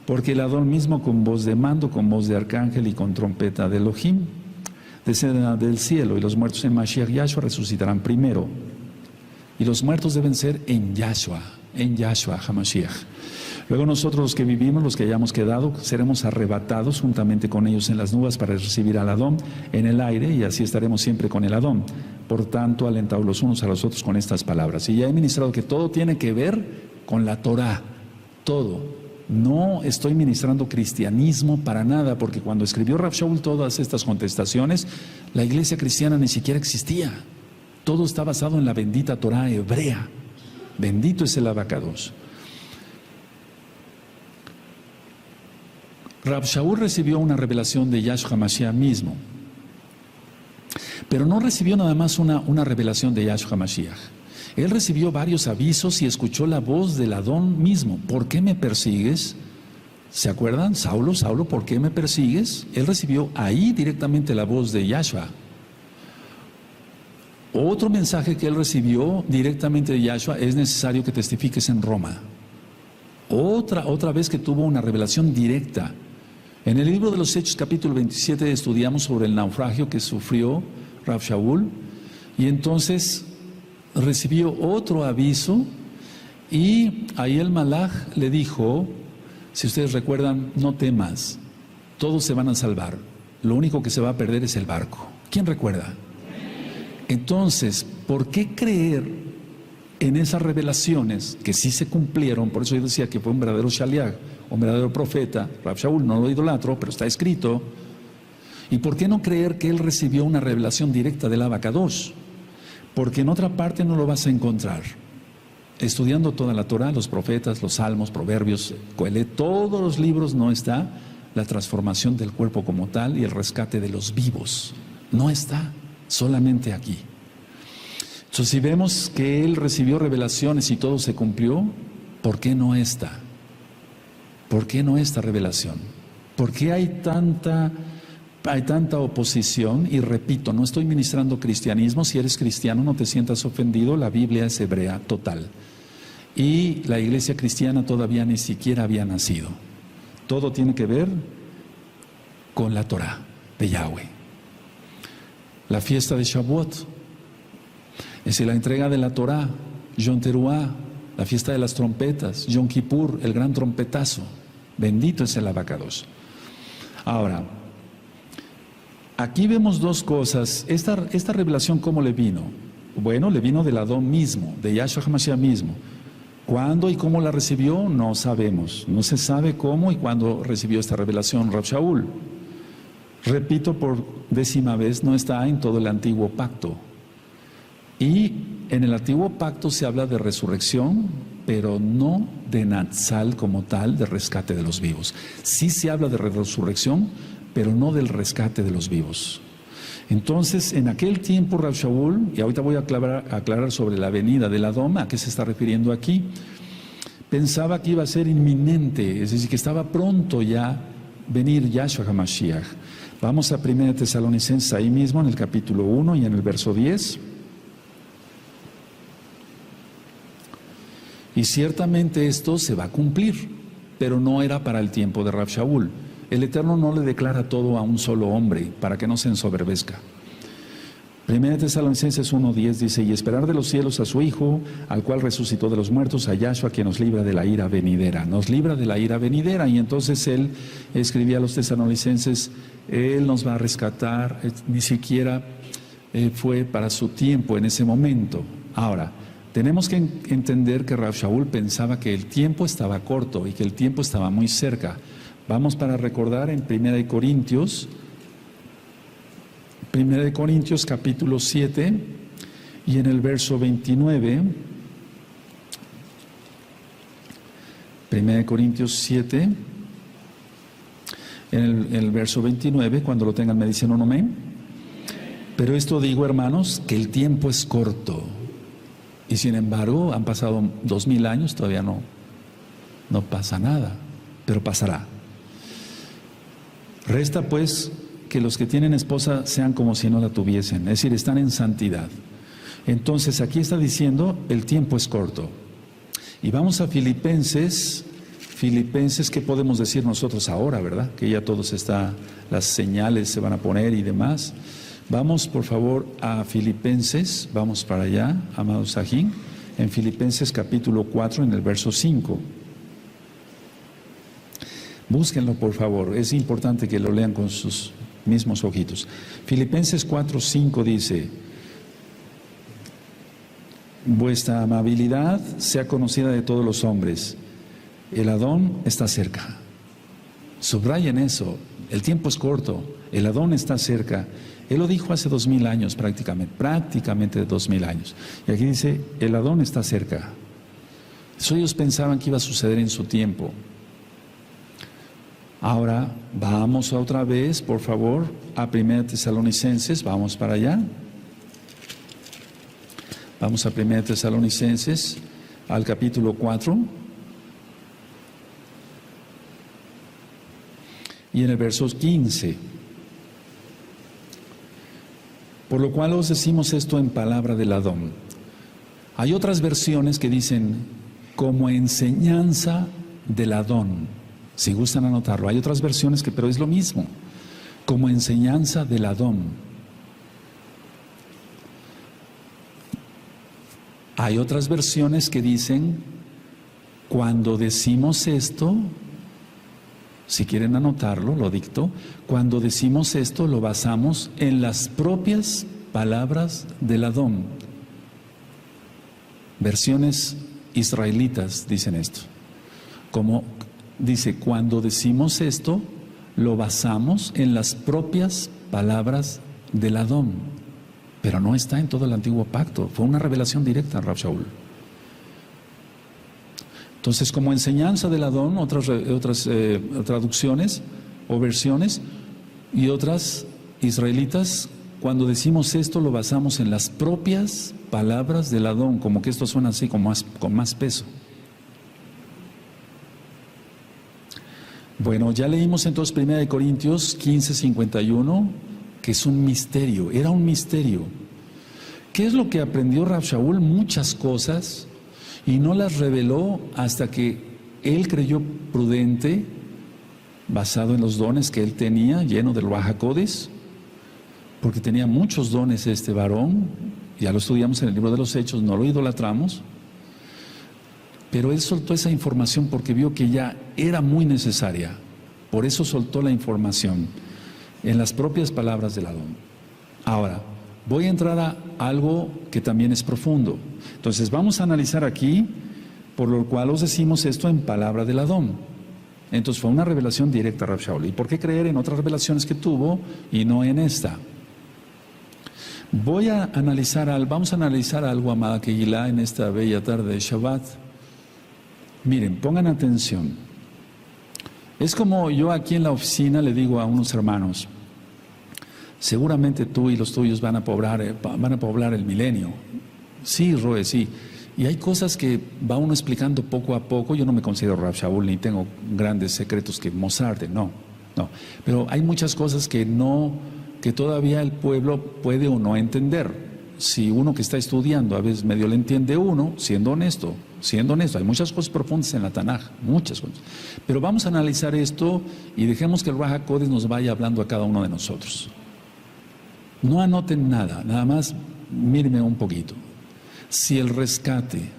porque el Adón mismo con voz de mando, con voz de arcángel y con trompeta de Elohim, descenderá del cielo, y los muertos en Mashiach Yahshua resucitarán primero. Y los muertos deben ser en Yahshua HaMashiach. Luego nosotros los que vivimos, los que hayamos quedado, seremos arrebatados juntamente con ellos en las nubes para recibir al Adón en el aire, y así estaremos siempre con el Adón. Por tanto, alentados los unos a los otros con estas palabras. Y ya he ministrado que todo tiene que ver con la Torah, todo. No estoy ministrando cristianismo para nada, porque cuando escribió Rav Shaul todas estas contestaciones, la iglesia cristiana ni siquiera existía. Todo está basado en la bendita Torah hebrea. Bendito es el abacados. Rav Shaul recibió una revelación de Yahshua HaMashiach mismo, pero no recibió nada más una revelación de Yahshua HaMashiach. Él recibió varios avisos y escuchó la voz del Adón mismo. ¿Por qué me persigues? ¿Se acuerdan? Saulo, Saulo, ¿por qué me persigues? Él recibió ahí directamente la voz de Yahshua. Otro mensaje que él recibió directamente de Yahshua: es necesario que testifiques en Roma. Otra vez que tuvo una revelación directa. En el libro de los Hechos, capítulo 27, estudiamos sobre el naufragio que sufrió Rav Shaul, y entonces recibió otro aviso, y ahí el Malaj le dijo, si ustedes recuerdan, no temas, todos se van a salvar, lo único que se va a perder es el barco. ¿Quién recuerda? Entonces, ¿por qué creer en esas revelaciones que sí se cumplieron? Por eso yo decía que fue un verdadero shaliach, un verdadero profeta. Rav Shaul, no lo idolatro, pero está escrito. ¿Y por qué no creer que él recibió una revelación directa del Abacados? porque en otra parte no lo vas a encontrar. Estudiando toda la Torah, los profetas, los salmos, proverbios, Coelet, todos los libros no está la transformación del cuerpo como tal y el rescate de los vivos. No está, solamente aquí. Entonces, si vemos que él recibió revelaciones y todo se cumplió, ¿por qué no está? ¿Por qué no esta revelación? ¿Por qué hay tanta oposición? Y repito, no estoy ministrando cristianismo. Si eres cristiano, no te sientas ofendido. La Biblia es hebrea total. Y la iglesia cristiana todavía ni siquiera había nacido. Todo tiene que ver con la Torah de Yahweh. La fiesta de Shavuot, es decir, la entrega de la Torah, Yom Teruah, la fiesta de las trompetas, Yom Kippur, el gran trompetazo. Bendito es el Abacados. Ahora, aquí vemos dos cosas. Esta revelación, ¿cómo le vino? Bueno, le vino del Adón mismo, de Yahshua HaMashiach mismo. ¿Cuándo y cómo la recibió? No sabemos. No se sabe cómo y cuándo recibió esta revelación Rab Shaul. Repito por 10ª vez, no está en todo el antiguo pacto. Y en el antiguo pacto se habla de resurrección, pero no de Natsal como tal, de rescate de los vivos. Sí se habla de resurrección, pero no del rescate de los vivos. Entonces, en aquel tiempo, Rab Shaul, y ahorita voy a aclarar sobre la venida del Adón, ¿a qué se está refiriendo aquí? Pensaba que iba a ser inminente, es decir, que estaba pronto ya venir Yahshua HaMashiach. Vamos a 1 Tesalonicenses, ahí mismo, en el capítulo 1 y en el verso 10. Y ciertamente esto se va a cumplir, pero no era para el tiempo de Rab Shaul. El Eterno no le declara todo a un solo hombre, para que no se ensoberbezca. 1 Tesalonicenses 1:10 dice, y esperar de los cielos a su Hijo, al cual resucitó de los muertos, a Yahshua, quien nos libra de la ira venidera. Nos libra de la ira venidera. Y entonces él escribía a los tesalonicenses, él nos va a rescatar, ni siquiera fue para su tiempo en ese momento. Ahora, tenemos que entender que Rab Shaul pensaba que el tiempo estaba corto y que el tiempo estaba muy cerca. Vamos para recordar en 1 Corintios capítulo 7 y en el verso 29, 1 Corintios 7, en el verso 29, cuando lo tengan me dicen un amén. Pero esto digo, hermanos, que el tiempo es corto. Y sin embargo, han pasado 2000 años, todavía no pasa nada, pero pasará. Resta pues que los que tienen esposa sean como si no la tuviesen, es decir, están en santidad. Entonces aquí está diciendo, el tiempo es corto. Y vamos a Filipenses, ¿qué podemos decir nosotros ahora, verdad? Que ya todos las señales se van a poner y demás. Vamos por favor a Filipenses, vamos para allá, amados Sajín, en Filipenses capítulo 4, en el verso 5. Búsquenlo por favor, es importante que lo lean con sus mismos ojitos. Filipenses 4:5 dice, vuestra amabilidad sea conocida de todos los hombres, el Adón está cerca. Subrayen eso, el tiempo es corto, el Adón está cerca. Él lo dijo hace 2000 años prácticamente 2000 años. Y aquí dice, el Adón está cerca. Eso ellos pensaban que iba a suceder en su tiempo. Ahora vamos otra vez, por favor, a 1 Tesalonicenses, vamos para allá. Vamos a 1 Tesalonicenses, al capítulo 4. Y en el verso 15. Por lo cual os decimos esto en palabra del Adón. Hay otras versiones que dicen, como enseñanza del Adón. Si gustan anotarlo, hay otras versiones pero es lo mismo, como enseñanza del Adón. Hay otras versiones que dicen, cuando decimos esto, si quieren anotarlo, lo dicto, cuando decimos esto lo basamos en las propias palabras del Adón. Versiones israelitas dicen esto, como dice, cuando decimos esto, lo basamos en las propias palabras del Adón. pero no está en todo el antiguo pacto. Fue una revelación directa a Rav Shaul. Entonces, como enseñanza del Adón, otras traducciones o versiones y otras israelitas, cuando decimos esto lo basamos en las propias palabras del Adón, como que esto suena así con más peso. Bueno, ya leímos entonces 1 Corintios 15:51, que es un misterio, era un misterio. ¿Qué es lo que aprendió Rav Shaul? Muchas cosas, y no las reveló hasta que él creyó prudente, basado en los dones que él tenía, lleno del Ruach HaKodesh, porque tenía muchos dones este varón, ya lo estudiamos en el libro de los Hechos, no lo idolatramos, pero él soltó esa información porque vio que ya era muy necesaria, por eso soltó la información en las propias palabras del Adón. Ahora, voy a entrar a algo que también es profundo. Entonces vamos a analizar aquí, por lo cual os decimos esto en palabra del Adón. Entonces fue una revelación directa a Rav Shaul. ¿Y por qué creer en otras revelaciones que tuvo y no en esta? Vamos a analizar algo, amada Kehilá, en esta bella tarde de Shabbat. Miren, pongan atención. Es como yo aquí en la oficina le digo a unos hermanos, seguramente tú y los tuyos van a poblar el milenio. Sí, Roe, sí. Y hay cosas que va uno explicando poco a poco. Yo no me considero Rav Shaul ni tengo grandes secretos que mostrarte, no. Pero hay muchas cosas que todavía el pueblo puede o no entender. Si uno que está estudiando a veces medio le entiende uno, siendo honesto, hay muchas cosas profundas en la Tanaj, muchas cosas. Pero vamos a analizar esto y dejemos que el Ruach HaKodesh nos vaya hablando a cada uno de nosotros. No anoten nada, nada más mírenme un poquito. Si el rescate,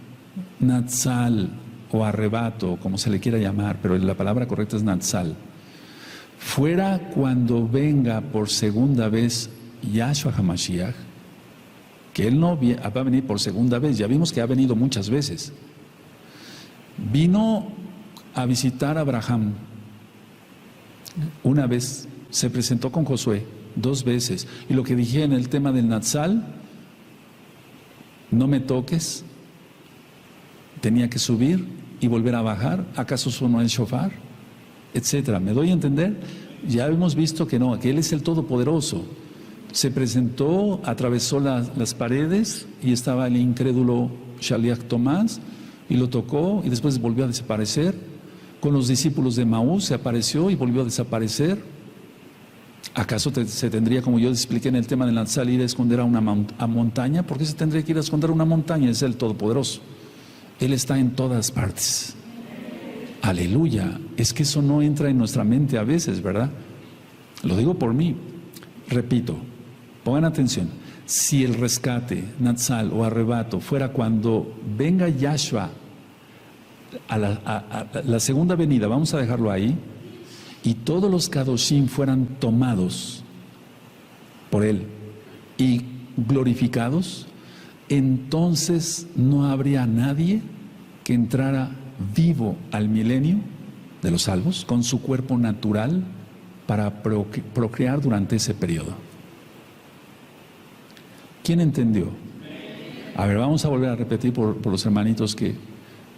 natsal o arrebato, como se le quiera llamar, pero la palabra correcta es natsal, fuera cuando venga por segunda vez Yahshua HaMashiach, que Él no va a venir por segunda vez, ya vimos que ha venido muchas veces. Vino a visitar a Abraham una vez, se presentó con Josué 2 veces, y lo que dije en el tema del Natsal, no me toques, tenía que subir y volver a bajar, ¿acaso sonó el shofar? Etcétera. ¿Me doy a entender? Ya hemos visto que no, que Él es el Todopoderoso. Se presentó, atravesó las paredes y estaba el incrédulo Shaliach Tomás y lo tocó y después volvió a desaparecer. Con los discípulos de Maús se apareció y volvió a desaparecer. ¿Acaso se tendría, como yo expliqué en el tema de la Natsal, ir a esconder a una montaña? ¿Por qué se tendría que ir a esconder a una montaña? Es el Todopoderoso. Él está en todas partes. Aleluya. Es que eso no entra en nuestra mente a veces, ¿verdad? Lo digo por mí. Repito, pongan atención. Si el rescate, Natsal o arrebato fuera cuando venga Yahshua a la segunda venida, vamos a dejarlo ahí, y todos los Kadoshim fueran tomados por Él y glorificados, entonces no habría nadie que entrara vivo al milenio de los salvos con su cuerpo natural para procrear durante ese periodo. ¿Quién entendió? A ver, vamos a volver a repetir por los hermanitos que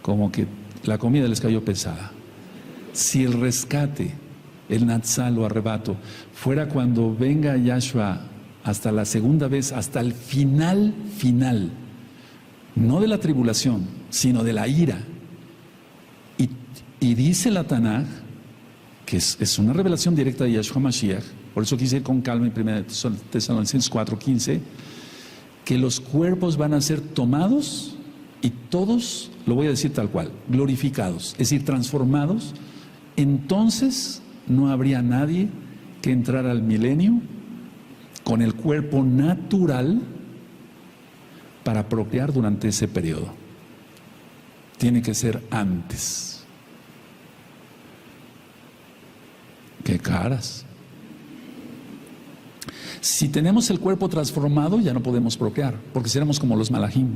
como que la comida les cayó pesada. Si el rescate, el natsal o arrebato, fuera cuando venga Yahshua hasta la segunda vez, hasta el final, no de la tribulación, sino de la ira. Y dice la Tanaj, que es una revelación directa de Yahshua Mashiach, por eso quise ir con calma en 1 Tesalonicenses 4:15, que los cuerpos van a ser tomados y todos, lo voy a decir tal cual, glorificados, es decir, transformados. Entonces no habría nadie que entrara al milenio con el cuerpo natural para procrear durante ese periodo. Tiene que ser antes. ¡Qué caras! Si tenemos el cuerpo transformado, ya no podemos procrear, porque seremos como los malajim.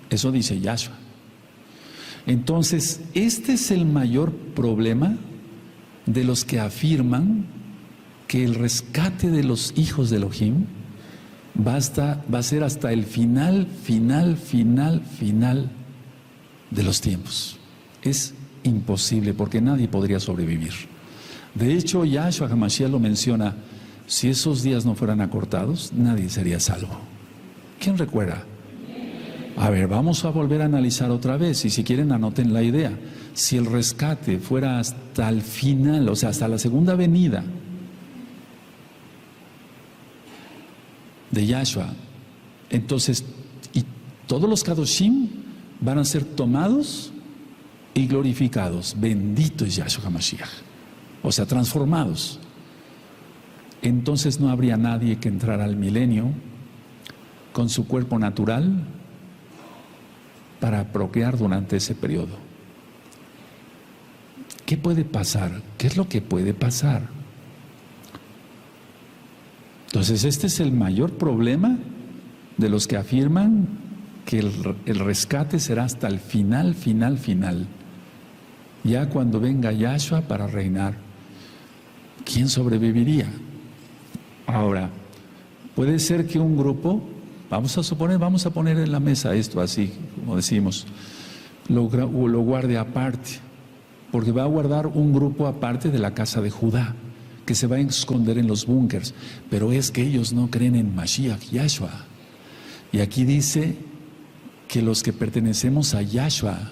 Eso dice Yahshua. Entonces, este es el mayor problema de los que afirman que el rescate de los hijos de Elohim va a ser hasta el final de los tiempos. Es imposible porque nadie podría sobrevivir. De hecho, Yahshua HaMashiach lo menciona, si esos días no fueran acortados, nadie sería salvo. ¿Quién recuerda? A ver, vamos a volver a analizar otra vez, y si quieren anoten la idea. Si el rescate fuera hasta el final, o sea, hasta la segunda venida de Yahshua, entonces, y todos los Kadoshim van a ser tomados y glorificados. Bendito es Yahshua HaMashiach. O sea, transformados. Entonces no habría nadie que entrara al milenio con su cuerpo natural para procrear durante ese periodo. ¿Qué puede pasar? ¿Qué es lo que puede pasar? Entonces este es el mayor problema de los que afirman que el rescate será hasta el final, ya cuando venga Yahshua para reinar. ¿Quién sobreviviría? Ahora, puede ser que un grupo, vamos a poner en la mesa esto así, como decimos, lo guarde aparte, porque va a guardar un grupo aparte de la casa de Judá, que se va a esconder en los búnkers, pero es que ellos no creen en Mashiach, Yahshua. Y aquí dice que los que pertenecemos a Yahshua,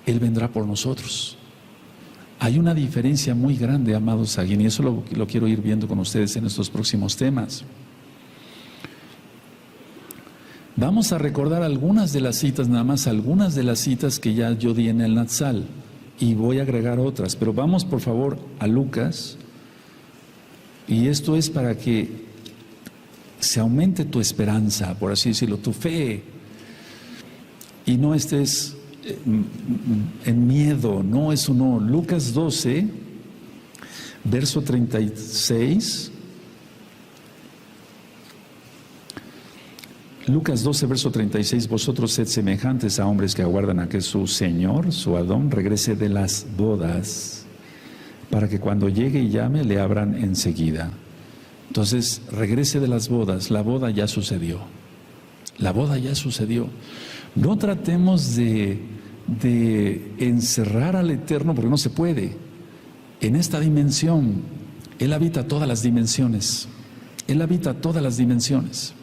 Él vendrá por nosotros. Hay una diferencia muy grande, amados Saguín, y eso lo quiero ir viendo con ustedes en estos próximos temas. Vamos a recordar algunas de las citas, nada más algunas de las citas que ya yo di en el Natsal, y voy a agregar otras, pero vamos por favor a Lucas, y esto es para que se aumente tu esperanza, por así decirlo, tu fe, y no estés en miedo, no, eso no. Lucas 12, verso 36. Lucas 12, verso 36, vosotros sed semejantes a hombres que aguardan a que su Señor, su Adón, regrese de las bodas, para que cuando llegue y llame, le abran enseguida. Entonces, regrese de las bodas, la boda ya sucedió. La boda ya sucedió. No tratemos de encerrar al Eterno, porque no se puede. En esta dimensión, Él habita todas las dimensiones. Él habita todas las dimensiones.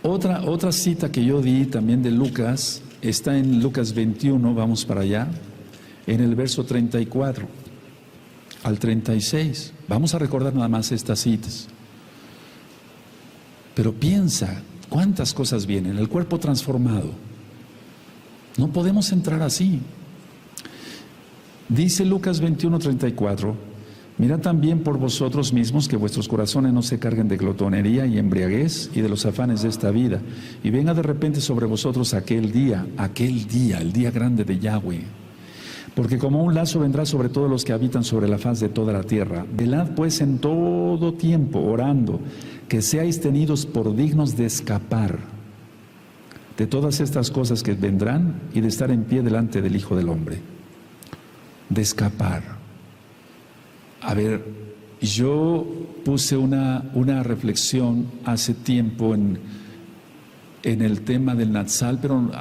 Otra cita que yo di también de Lucas, está en Lucas 21, vamos para allá, en el verso 34 al 36. Vamos a recordar nada más estas citas. Pero piensa, ¿cuántas cosas vienen? El cuerpo transformado. No podemos entrar así. Dice Lucas 21:34, mirad también por vosotros mismos que vuestros corazones no se carguen de glotonería y embriaguez y de los afanes de esta vida, y venga de repente sobre vosotros aquel día, el día grande de Yahweh. Porque como un lazo vendrá sobre todos los que habitan sobre la faz de toda la tierra. Velad pues en todo tiempo, orando, que seáis tenidos por dignos de escapar de todas estas cosas que vendrán y de estar en pie delante del Hijo del Hombre. De escapar. A ver, yo puse una reflexión hace tiempo en el tema del Natsal, pero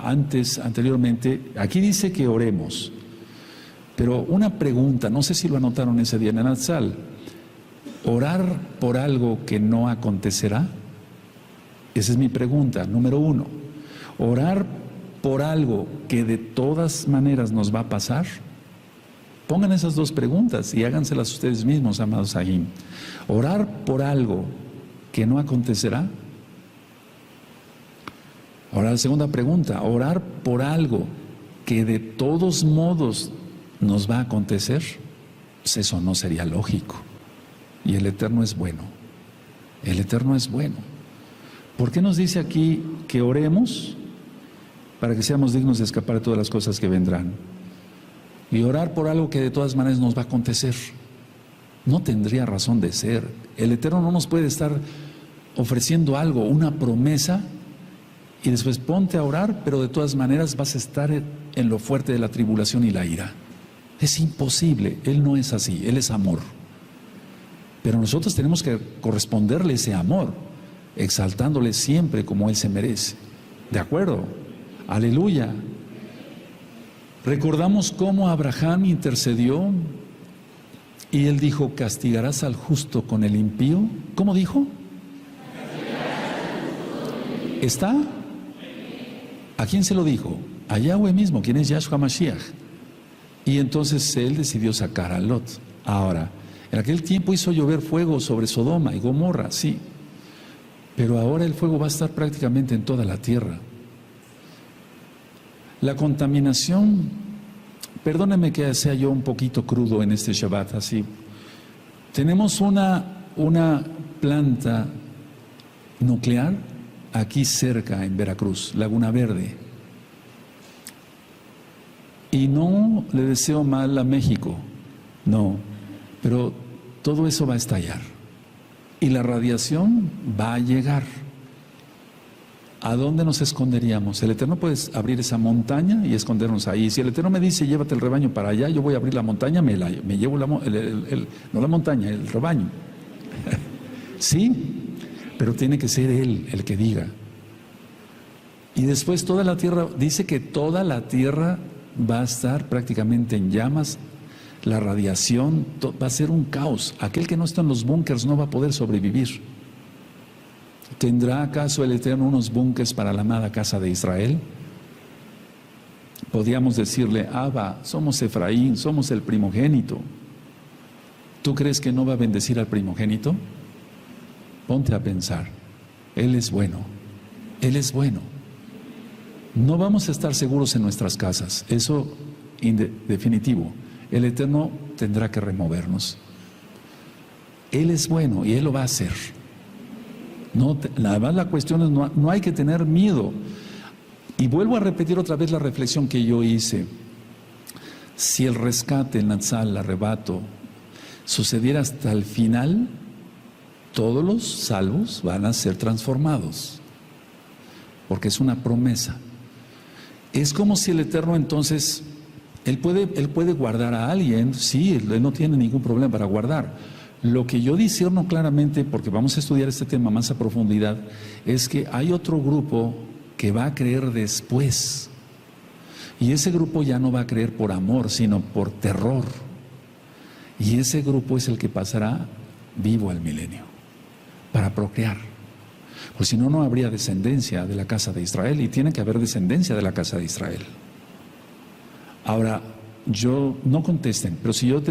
anteriormente, aquí dice que oremos. Pero una pregunta, no sé si lo anotaron ese día en el Natsal, ¿orar por algo que no acontecerá? Esa es mi pregunta, número uno. ¿Orar por algo que de todas maneras nos va a pasar? Pongan esas dos preguntas y háganselas ustedes mismos, amados Sahim. ¿Orar por algo que no acontecerá? Ahora la segunda pregunta, ¿orar por algo que de todos modos nos va a acontecer? Pues eso no sería lógico. Y el Eterno es bueno. El Eterno es bueno. ¿Por qué nos dice aquí que oremos? Para que seamos dignos de escapar de todas las cosas que vendrán. Y orar por algo que de todas maneras nos va a acontecer. No tendría razón de ser. El Eterno no nos puede estar ofreciendo algo, una promesa, y después ponte a orar, pero de todas maneras vas a estar en lo fuerte de la tribulación y la ira. Es imposible. Él no es así. Él es amor. Pero nosotros tenemos que corresponderle ese amor. exaltándole siempre como Él se merece. ¿De acuerdo? Aleluya. Recordamos cómo Abraham intercedió y él dijo: ¿castigarás al justo con el impío? ¿Cómo dijo? ¿Está? ¿A quién se lo dijo? A Yahweh mismo, quien es Yahshua Mashiach. Y entonces él decidió sacar a Lot. Ahora, en aquel tiempo hizo llover fuego sobre Sodoma y Gomorra, sí. Pero ahora el fuego va a estar prácticamente en toda la tierra. La contaminación, perdóneme que sea yo un poquito crudo en este Shabbat, así. Tenemos una planta nuclear aquí cerca en Veracruz, Laguna Verde. Y no le deseo mal a México, no, pero todo eso va a estallar. Y la radiación va a llegar. ¿A dónde nos esconderíamos? El Eterno puede abrir esa montaña y escondernos ahí. Si el Eterno me dice: llévate el rebaño para allá, yo voy a abrir la montaña, me llevo no la montaña, el rebaño. Sí, pero tiene que ser Él el que diga. Y después toda la tierra, dice que toda la tierra va a estar prácticamente en llamas. La radiación va a ser un caos. Aquel que no está en los búnkers no va a poder sobrevivir. ¿Tendrá acaso el Eterno unos búnkers para la amada casa de Israel? Podríamos decirle: Abba, somos Efraín, somos el primogénito. ¿Tú crees que no va a bendecir al primogénito? Ponte a pensar. Él es bueno. Él es bueno. No vamos a estar seguros en nuestras casas. Eso definitivo. El Eterno tendrá que removernos. Él es bueno y Él lo va a hacer. Nada más la cuestión es, no hay que tener miedo. Y vuelvo a repetir otra vez la reflexión que yo hice. Si el rescate, el Natsal, el arrebato, sucediera hasta el final, todos los salvos van a ser transformados. Porque es una promesa. Es como si el Eterno entonces, Él puede guardar a alguien. Sí, Él no tiene ningún problema para guardar. Lo que yo discierno claramente, porque vamos a estudiar este tema más a profundidad, es que hay otro grupo que va a creer después. Y ese grupo ya no va a creer por amor, sino por terror. Y ese grupo es el que pasará vivo al milenio, para procrear. Pues si no, no habría descendencia de la casa de Israel, y tiene que haber descendencia de la casa de Israel. Ahora, no contesten, pero si yo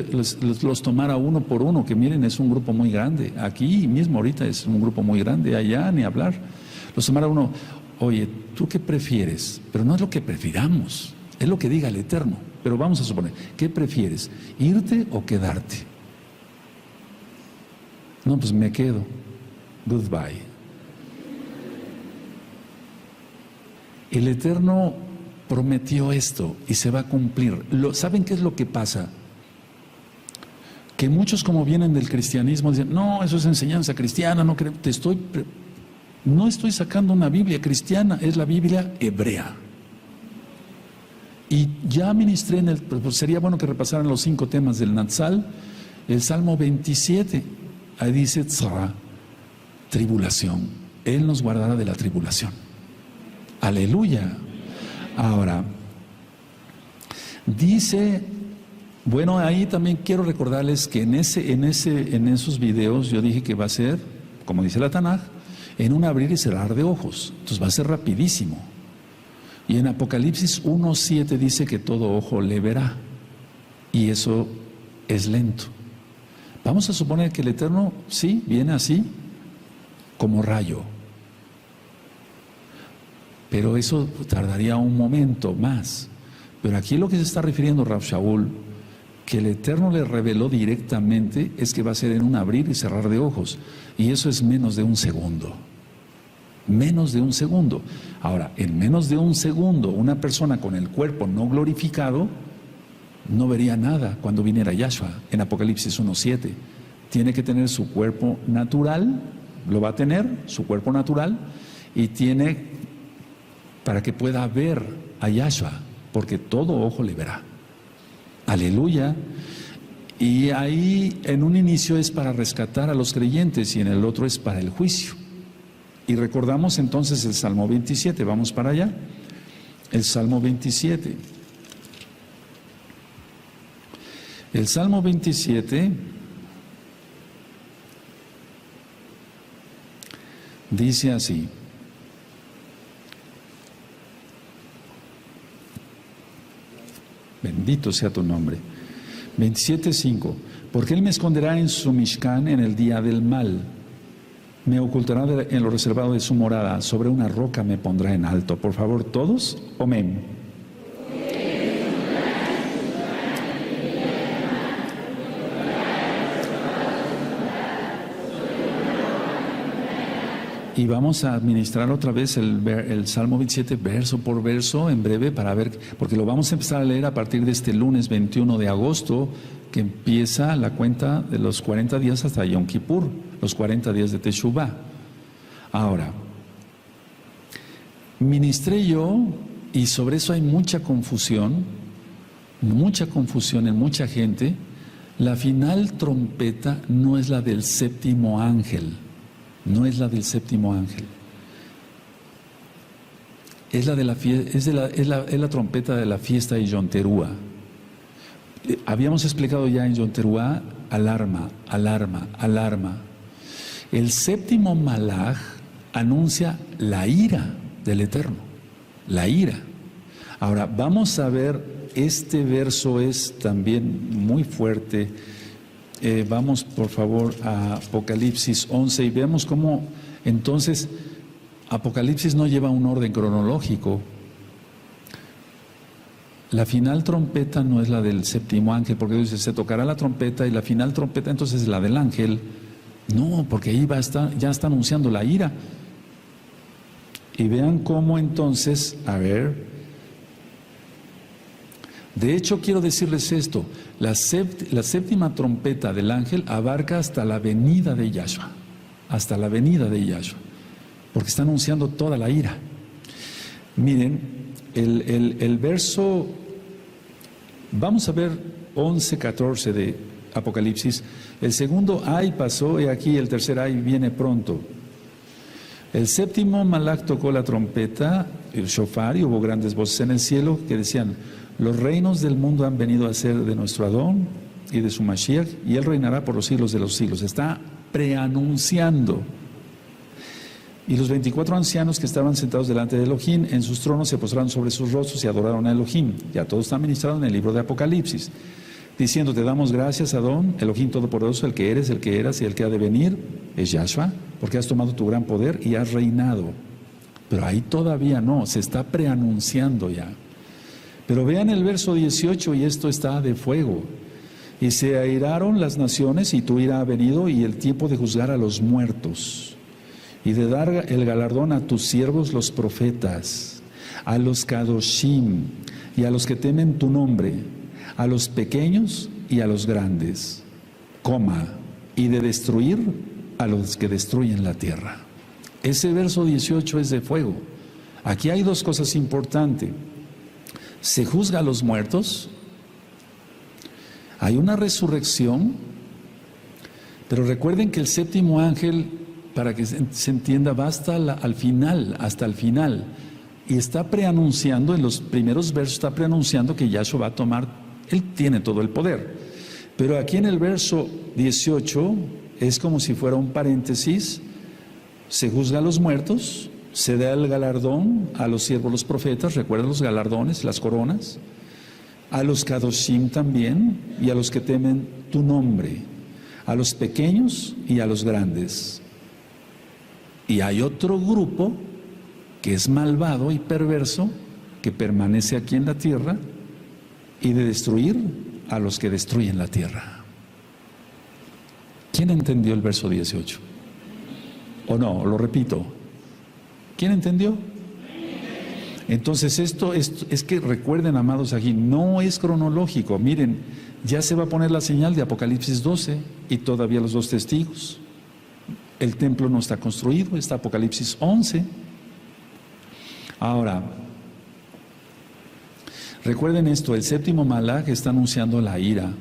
los tomara uno por uno, que miren, es un grupo muy grande, aquí mismo ahorita es un grupo muy grande, allá ni hablar, los tomara uno: oye, ¿tú qué prefieres? Pero no es lo que prefiramos, es lo que diga el Eterno. Pero vamos a suponer, ¿qué prefieres? ¿Irte o quedarte? No, pues me quedo. Goodbye. El Eterno prometió esto y se va a cumplir. ¿Saben qué es lo que pasa? Que muchos, como vienen del cristianismo, dicen: no, eso es enseñanza cristiana, no creo. No estoy sacando una Biblia cristiana, es la Biblia hebrea. Y ya ministré pues sería bueno que repasaran los 5 temas del Natsal. El Salmo 27, ahí dice tzara, tribulación. Él nos guardará de la tribulación. Aleluya. Ahora, dice, bueno, ahí también quiero recordarles que en esos videos yo dije que va a ser, como dice la Tanaj, en un abrir y cerrar de ojos. Entonces va a ser rapidísimo. Y en Apocalipsis 1:7 dice que todo ojo le verá. Y eso es lento. Vamos a suponer que el Eterno, sí, viene así, como rayo. Pero eso tardaría un momento más. Pero aquí lo que se está refiriendo Rav Shaul, que el Eterno le reveló directamente, es que va a ser en un abrir y cerrar de ojos. Y eso es menos de un segundo. Menos de un segundo. Ahora, en menos de un segundo, una persona con el cuerpo no glorificado no vería nada cuando viniera Yahshua. En Apocalipsis 1:7 tiene que tener su cuerpo natural, lo va a tener, su cuerpo natural, y tiene para que pueda ver a Yahshua, porque todo ojo le verá. Aleluya. Y ahí en un inicio es para rescatar a los creyentes y en el otro es para el juicio. Y recordamos entonces el Salmo 27, vamos para allá. El Salmo 27. El Salmo 27 dice así: bendito sea tu nombre. 27:5. Porque Él me esconderá en su Mishkan en el día del mal. Me ocultará en lo reservado de su morada. Sobre una roca me pondrá en alto. Por favor, todos, amén. Y vamos a administrar otra vez el Salmo 27 verso por verso en breve para ver, porque lo vamos a empezar a leer a partir de este lunes 21 de agosto, que empieza la cuenta de los 40 días hasta Yom Kippur, los 40 días de Teshuvah. Ahora, ministré yo, y sobre eso hay mucha confusión en mucha gente. La final trompeta no es la del séptimo ángel. No es la del séptimo ángel. Es la trompeta de la fiesta de Yom Teruah. Habíamos explicado ya en Yom Teruah, alarma, alarma, alarma. El séptimo malaj anuncia la ira del Eterno, la ira. Ahora, vamos a ver, este verso es también muy fuerte. Vamos por favor a Apocalipsis 11 y veamos cómo entonces Apocalipsis no lleva un orden cronológico. La final trompeta no es la del séptimo ángel, porque dice, se tocará la trompeta y la final trompeta entonces es la del ángel. No, porque ahí ya está anunciando la ira. Y vean cómo entonces, a ver, de hecho quiero decirles esto, la séptima trompeta del ángel abarca hasta la venida de Yahshua, hasta la venida de Yahshua, porque está anunciando toda la ira. Miren, el verso, vamos a ver 11:14 de Apocalipsis. El segundo ay pasó, y aquí el tercer ay viene pronto. El séptimo malaj tocó la trompeta, el shofar, y hubo grandes voces en el cielo que decían: los reinos del mundo han venido a ser de nuestro Adón y de su Mashiach, y Él reinará por los siglos de los siglos. Está preanunciando. Y los 24 ancianos que estaban sentados delante de Elohim en sus tronos se postraron sobre sus rostros y adoraron a Elohim. Ya todo está ministrado en el libro de Apocalipsis, diciendo: te damos gracias, Adón, Elohim Todopoderoso, el que eres, el que eras y el que ha de venir, es Yahshua, porque has tomado tu gran poder y has reinado. Pero ahí todavía no, se está preanunciando ya. Pero vean el verso 18, y esto está de fuego. Y se airaron las naciones, y tu ira ha venido, y el tiempo de juzgar a los muertos, y de dar el galardón a tus siervos los profetas, a los kadoshim, y a los que temen tu nombre, a los pequeños y a los grandes, y de destruir a los que destruyen la tierra. Ese verso 18 es de fuego. Aquí hay dos cosas importantes. Se juzga a los muertos, hay una resurrección, pero recuerden que el séptimo ángel, para que se entienda, va hasta el final, y está preanunciando, en los primeros versos está preanunciando que Yahshua va a tomar, Él tiene todo el poder. Pero aquí en el verso 18 es como si fuera un paréntesis: se juzga a los muertos, se da el galardón a los siervos, los profetas, recuerden los galardones, las coronas, a los kadoshim también, y a los que temen tu nombre, a los pequeños y a los grandes. Y hay otro grupo que es malvado y perverso, que permanece aquí en la tierra, y de destruir a los que destruyen la tierra. ¿Quién entendió el verso 18? ¿O no? Lo repito. ¿Quién entendió? Entonces esto es que recuerden, amados, aquí no es cronológico. Miren, ya se va a poner la señal de Apocalipsis 12 y todavía los dos testigos. El templo no está construido, está Apocalipsis 11. Ahora, recuerden esto, el séptimo malaj está anunciando la ira.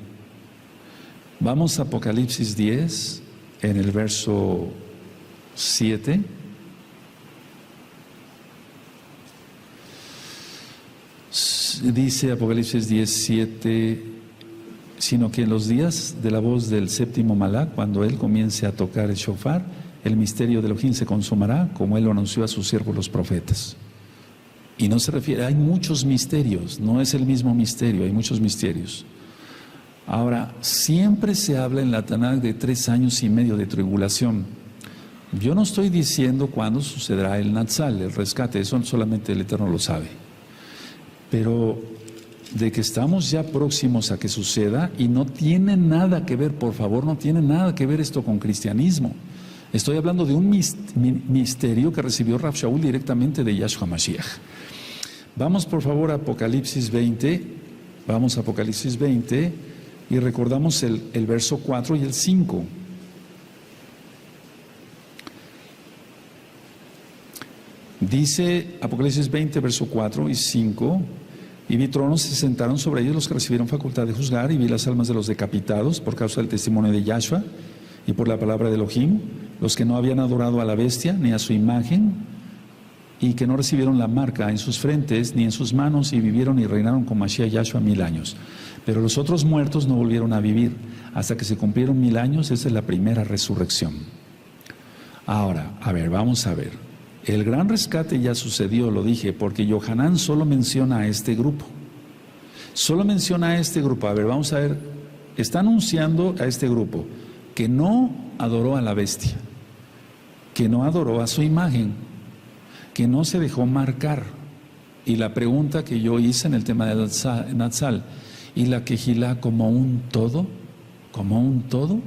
Vamos a Apocalipsis 10, en el verso 7. dice Apocalipsis 17, sino que en los días de la voz del séptimo Malak, cuando él comience a tocar el shofar, el misterio de Elohim se consumará, como él lo anunció a sus siervos los profetas. Y no se refiere, hay muchos misterios, no es el mismo misterio, hay muchos misterios. Ahora, siempre se habla en la Tanakh de 3 años y medio de tribulación. Yo no estoy diciendo cuándo sucederá el Natsal, el rescate, eso solamente el Eterno lo sabe. Pero de que estamos ya próximos a que suceda, y no tiene nada que ver, por favor, no tiene nada que ver esto con cristianismo. Estoy hablando de un misterio que recibió Rav Shaul directamente de Yahshua Mashiach. Vamos por favor a Apocalipsis 20, vamos a Apocalipsis 20 y recordamos el verso 4 y el 5. Dice Apocalipsis 20, verso 4 y 5, y vi tronos, se sentaron sobre ellos los que recibieron facultad de juzgar, y vi las almas de los decapitados por causa del testimonio de Yahshua y por la palabra de Elohim, los que no habían adorado a la bestia ni a su imagen, y que no recibieron la marca en sus frentes ni en sus manos, y vivieron y reinaron con Mashiach Yahshua 1000 años. Pero los otros muertos no volvieron a vivir hasta que se cumplieron 1000 años. Esa es la primera resurrección. Ahora, a ver, vamos a ver. El gran rescate ya sucedió, lo dije, porque Yohanan solo menciona a este grupo. Solo menciona a este grupo. A ver, vamos a ver. Está anunciando a este grupo que no adoró a la bestia, que no adoró a su imagen, que no se dejó marcar. Y la pregunta que yo hice en el tema del Natsal, ¿y la Kehilá como un todo? ¿Como un todo?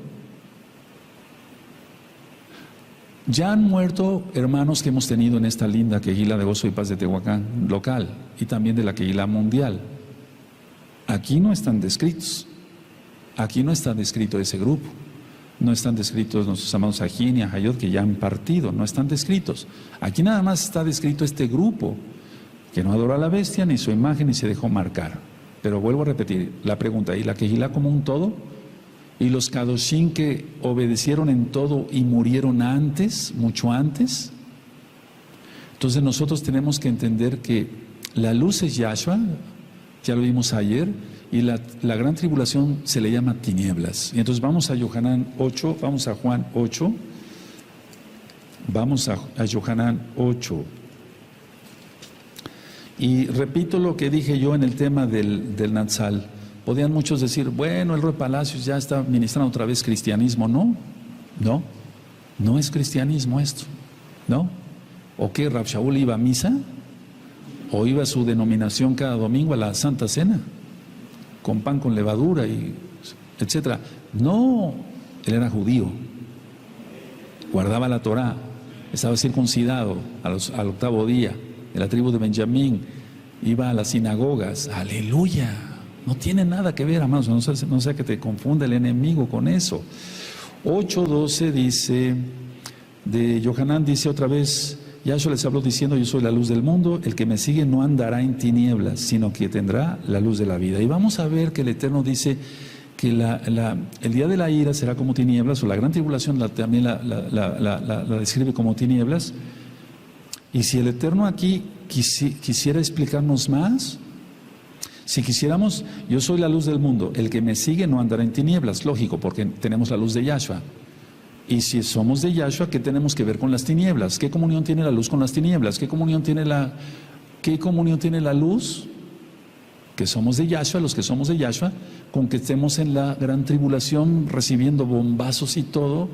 Ya han muerto hermanos que hemos tenido en esta linda Kehilá de Gozo y Paz de Tehuacán local, y también de la Kehilá mundial. Aquí no están descritos. Aquí no está descrito ese grupo. No están descritos nuestros amados Ajín y Ajayot, que ya han partido, no están descritos. Aquí nada más está descrito este grupo que no adora a la bestia ni su imagen ni se dejó marcar. Pero vuelvo a repetir la pregunta, ¿y la Kehilá como un todo? ¿Y los Kadoshim que obedecieron en todo y murieron antes, mucho antes? Entonces nosotros tenemos que entender que la luz es Yahshua, ya lo vimos ayer, y la gran tribulación se le llama tinieblas. Y entonces vamos a Yohanan 8, vamos a Juan 8, vamos a Yohanan 8. Y repito lo que dije yo en el tema del Natsal. Podían muchos decir, bueno, el Roy Palacios ya está ministrando otra vez cristianismo. No es cristianismo esto, ¿no? ¿O qué? ¿Rav Shaul iba a misa? ¿O iba a su denominación cada domingo a la Santa Cena? Con pan con levadura y etcétera. No, él era judío, guardaba la Torá, estaba circuncidado al 8º día, de la tribu de Benjamín, iba a las sinagogas. Aleluya. No tiene nada que ver, hermanos, no sea que te confunda el enemigo con eso. 8:12 dice, de Yohanan dice otra vez, Yahshua les habló diciendo, yo soy la luz del mundo, el que me sigue no andará en tinieblas, sino que tendrá la luz de la vida. Y vamos a ver que el Eterno dice que el día de la ira será como tinieblas, o la gran tribulación también la describe como tinieblas. Y si el Eterno aquí quisiera explicarnos más, si quisiéramos, yo soy la luz del mundo, el que me sigue no andará en tinieblas, lógico, porque tenemos la luz de Yahshua. Y si somos de Yahshua, ¿qué tenemos que ver con las tinieblas? ¿Qué comunión tiene la luz con las tinieblas? ¿Qué comunión tiene la luz? Que somos de Yahshua, los que somos de Yahshua, con que estemos en la gran tribulación recibiendo bombazos y todo,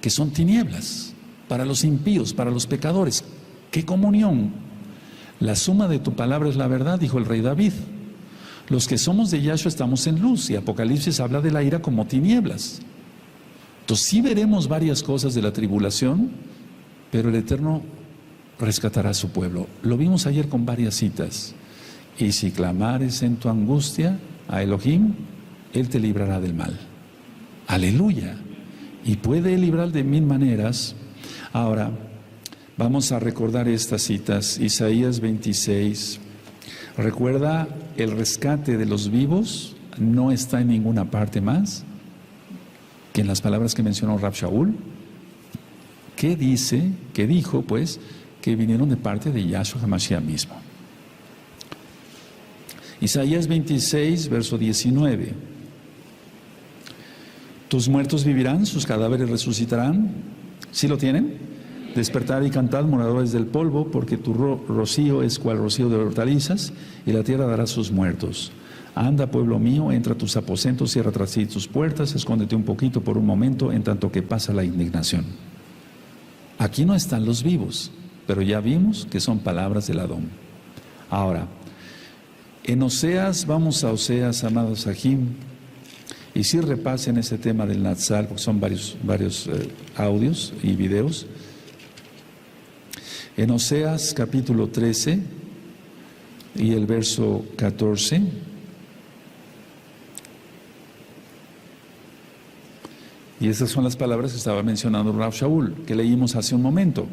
que son tinieblas, para los impíos, para los pecadores. ¿Qué comunión? La suma de tu palabra es la verdad, dijo el rey David. Los que somos de Yahshua estamos en luz, y Apocalipsis habla de la ira como tinieblas. Entonces sí veremos varias cosas de la tribulación, pero el Eterno rescatará a su pueblo. Lo vimos ayer con varias citas. Y si clamares en tu angustia a Elohim, Él te librará del mal. Aleluya. Y puede librar de 1000 maneras. Ahora, vamos a recordar estas citas. Isaías 26. Recuerda, el rescate de los vivos no está en ninguna parte más que en las palabras que mencionó Rav Shaul. ¿Qué dice? ¿Qué dijo? Pues que vinieron de parte de Yahshua HaMashiach mismo. Isaías 26, verso 19. Tus muertos vivirán, sus cadáveres resucitarán. ¿Sí lo tienen? Despertad y cantad, moradores del polvo, porque tu rocío es cual rocío de hortalizas, y la tierra dará sus muertos. Anda, pueblo mío, entra a tus aposentos, cierra tras sí tus puertas, escóndete un poquito por un momento, en tanto que pasa la indignación. Aquí no están los vivos, pero ya vimos que son palabras del Adón. Ahora, en Oseas, vamos a Oseas, amados Sahim, y si repasen ese tema del Natsal, porque son varios audios y videos. En Oseas capítulo 13 y el verso 14, y esas son las palabras que estaba mencionando Rav Shaul, que leímos hace un momento.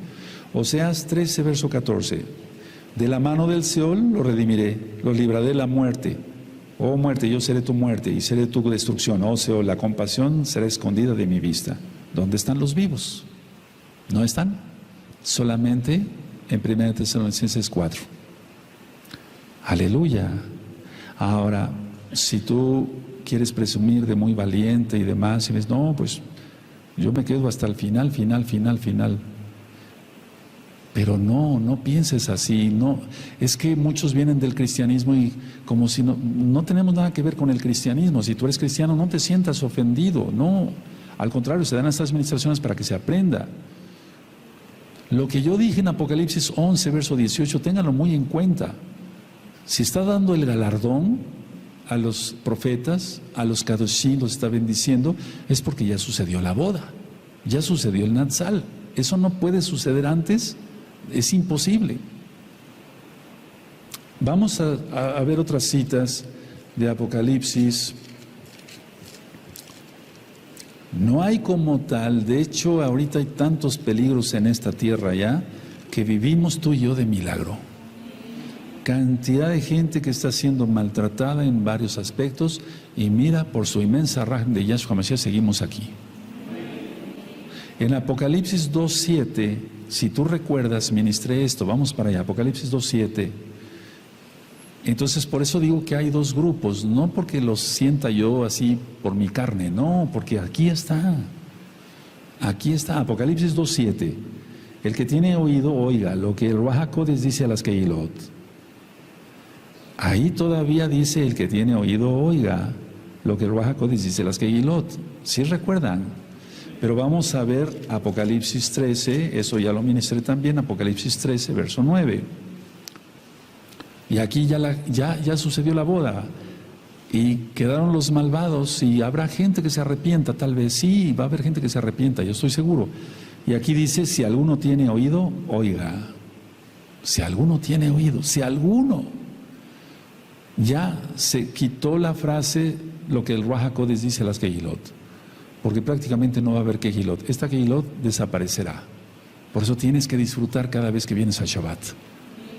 Oseas 13, verso 14. De la mano del Seol lo redimiré, lo libraré de la muerte. Oh muerte, yo seré tu muerte y seré tu destrucción. Oh Seol, la compasión será escondida de mi vista. ¿Dónde están los vivos? ¿No están? Solamente en 1 Tesalonicenses 4. Aleluya. Ahora, si tú quieres presumir de muy valiente y demás, y ves, no, pues yo me quedo hasta el final. Pero no pienses así, no. Es que muchos vienen del cristianismo y como si no tenemos nada que ver con el cristianismo. Si tú eres cristiano, no te sientas ofendido, no. Al contrario, se dan estas administraciones para que se aprenda. Lo que yo dije en Apocalipsis 11, verso 18, ténganlo muy en cuenta. Si está dando el galardón a los profetas, a los kadoshim, los está bendiciendo, es porque ya sucedió la boda, ya sucedió el Natsal. Eso no puede suceder antes, es imposible. Vamos a ver otras citas de Apocalipsis. No hay como tal, de hecho ahorita hay tantos peligros en esta tierra ya, que vivimos tú y yo de milagro. Cantidad de gente que está siendo maltratada en varios aspectos, y mira, por su inmensa raja de Yahshua Mashiach seguimos aquí. En Apocalipsis 2.7, si tú recuerdas, ministré esto, vamos para allá, Apocalipsis 2.7. Entonces, por eso digo que hay dos grupos, no porque los sienta yo así por mi carne, no, porque aquí está, Apocalipsis 2.7. El que tiene oído, oiga lo que el Ruach HaKodesh dice a las Kehilot. Ahí todavía dice el que tiene oído, oiga lo que el Ruach HaKodesh dice a las Kehilot. ¿Sí recuerdan? Pero vamos a ver Apocalipsis 13, eso ya lo ministré también, Apocalipsis 13, verso 9. Y aquí ya sucedió la boda y quedaron los malvados, y habrá gente que se arrepienta, tal vez, sí, va a haber gente que se arrepienta, yo estoy seguro. Y aquí dice, si alguno tiene oído, oiga. Si alguno tiene oído, si alguno. Ya se quitó la frase, lo que el Ruach HaKodesh dice a las Kehilot, porque prácticamente no va a haber Kehilot. Esta Kehilot desaparecerá. Por eso tienes que disfrutar cada vez que vienes al Shabbat.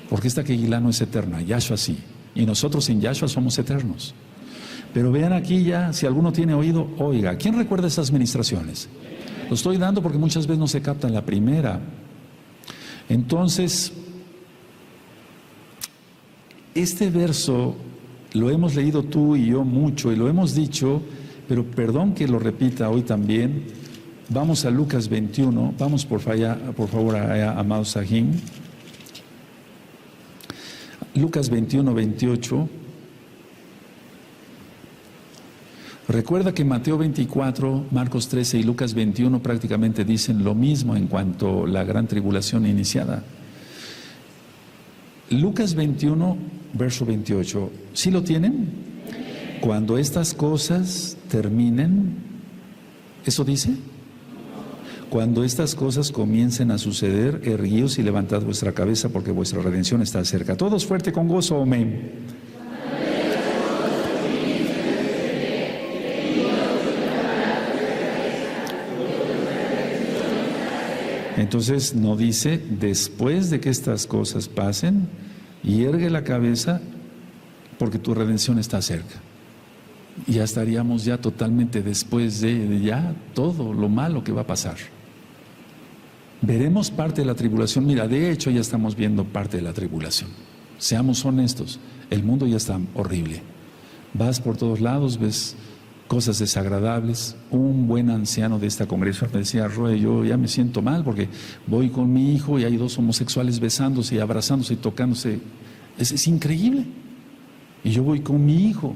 Porque esta Kehilá no es eterna, Yahshua sí. Y nosotros en Yahshua somos eternos. Pero vean aquí ya, si alguno tiene oído, oiga. ¿Quién recuerda esas ministraciones? Lo estoy dando porque muchas veces no se capta en la primera. Entonces, este verso lo hemos leído tú y yo mucho y lo hemos dicho, pero perdón que lo repita hoy también. Vamos a Lucas 21, vamos por favor a amados Sahim. Lucas 21, 28. Recuerda que Mateo 24, Marcos 13 y Lucas 21 prácticamente dicen lo mismo en cuanto a la gran tribulación iniciada. Lucas 21, verso 28. ¿Sí lo tienen? Cuando estas cosas terminen, ¿eso dice? Cuando estas cosas comiencen a suceder, erguíos y levantad vuestra cabeza, porque vuestra redención está cerca. Todos fuerte con gozo, amén. Entonces no dice, después de que estas cosas pasen, y ergue la cabeza, porque tu redención está cerca. Ya estaríamos ya totalmente después de ya todo lo malo que va a pasar. Veremos parte de la tribulación. Mira, de hecho ya estamos viendo parte de la tribulación. Seamos honestos. El mundo ya está horrible. Vas por todos lados, ves cosas desagradables. Un buen anciano de esta congregación me decía: Roe, yo ya me siento mal porque voy con mi hijo y hay dos homosexuales besándose y abrazándose y tocándose. Es increíble. Y yo voy con mi hijo.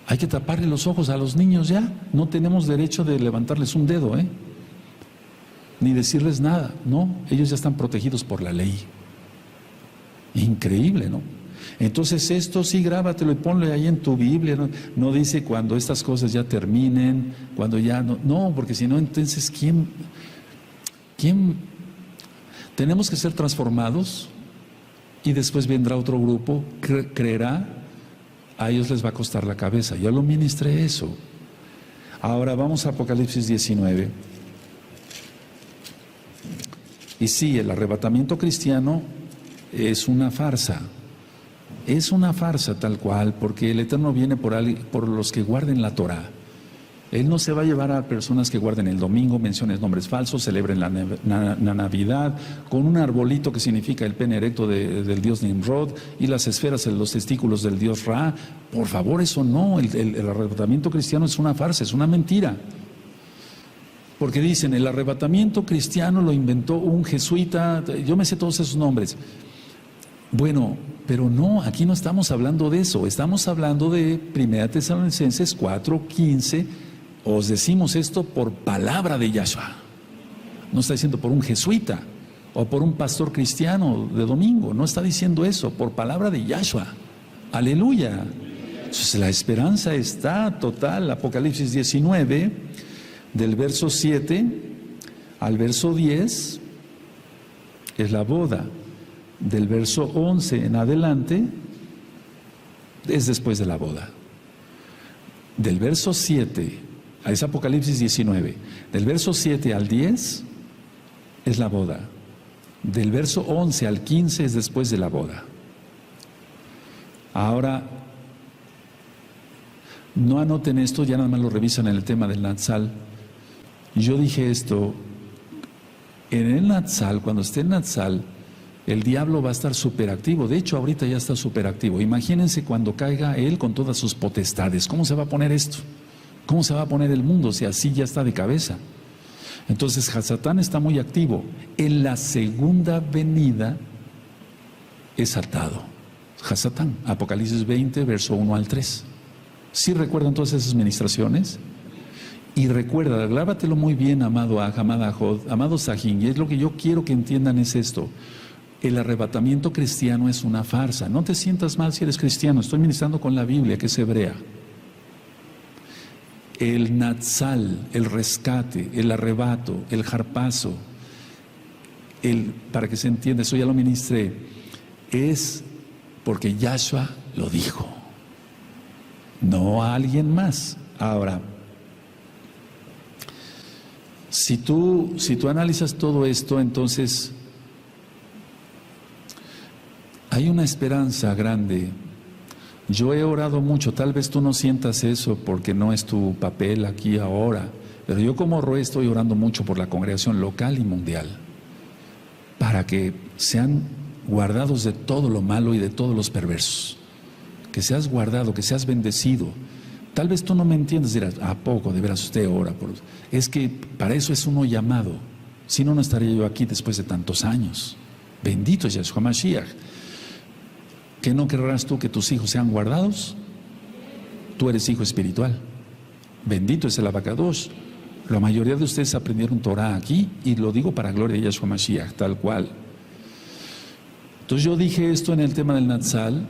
Hay que taparle los ojos a los niños ya. No tenemos derecho de levantarles un dedo, ni decirles nada. No, ellos ya están protegidos por la ley. Increíble, ¿no? Entonces esto sí, grábatelo y ponlo ahí en tu Biblia. No dice cuando estas cosas ya terminen, cuando ya no. No, porque si no, entonces ¿quién? Tenemos que ser transformados y después vendrá otro grupo, creerá. A ellos les va a costar la cabeza. Yo lo ministré eso. Ahora vamos a Apocalipsis 19. Y sí, el arrebatamiento cristiano es una farsa. Es una farsa tal cual, porque el Eterno viene por los que guarden la Torah. Él no se va a llevar a personas que guarden el domingo, mencionen nombres falsos, celebren la Navidad, con un arbolito que significa el pene erecto del dios Nimrod y las esferas en los testículos del dios Ra. Por favor, eso no. El arrebatamiento cristiano es una farsa, es una mentira. Porque dicen, el arrebatamiento cristiano lo inventó un jesuita, yo me sé todos esos nombres. Bueno, pero no, aquí no estamos hablando de eso, estamos hablando de 1 Tesalonicenses 4:15. Os decimos esto por palabra de Yahshua. No está diciendo por un jesuita o por un pastor cristiano de domingo, no está diciendo eso, por palabra de Yahshua. Aleluya. Entonces la esperanza está total. Apocalipsis 19, del verso 7 al verso 10, es la boda. Del verso 11 en adelante, es después de la boda. Del verso 7, es Apocalipsis 19, del verso 7 al 10, es la boda. Del verso 11 al 15 es después de la boda. Ahora, no anoten esto, ya nada más lo revisan en el tema del Natsal. Yo dije esto, en el Natsal, cuando esté en Natsal, el diablo va a estar superactivo. De hecho, ahorita ya está superactivo. Imagínense cuando caiga él con todas sus potestades. ¿Cómo se va a poner esto? ¿Cómo se va a poner el mundo si así ya está de cabeza? Entonces, Hasatán está muy activo. En la segunda venida es atado. Hasatán, Apocalipsis 20, verso 1 al 3. ¿Sí recuerdan todas esas ministraciones? Y recuerda, grábatelo muy bien, amado Aj, amada Jod, amado Sahin, y es lo que yo quiero que entiendan, es esto. El arrebatamiento cristiano es una farsa. No te sientas mal si eres cristiano, estoy ministrando con la Biblia, que es hebrea. El Natsal, el rescate, el arrebato, el jarpazo, para que se entienda, eso ya lo ministré, es porque Yahshua lo dijo, no a alguien más. Ahora, si tú analizas todo esto, entonces hay una esperanza grande. Yo he orado mucho, tal vez tú no sientas eso porque no es tu papel aquí ahora, pero yo como Roe estoy orando mucho por la congregación local y mundial, para que sean guardados de todo lo malo y de todos los perversos, que seas guardado, que seas bendecido. Tal vez tú no me entiendes, dirás, ¿a poco de veras usted ora? Es que para eso es uno llamado, si no, no estaría yo aquí después de tantos años. Bendito es Yahshua Mashiach. ¿Qué no querrás tú que tus hijos sean guardados? Tú eres hijo espiritual. Bendito es el Abacadosh. La mayoría de ustedes aprendieron Torah aquí, y lo digo para gloria de Yahshua Mashiach, tal cual. Entonces yo dije esto en el tema del Natsal.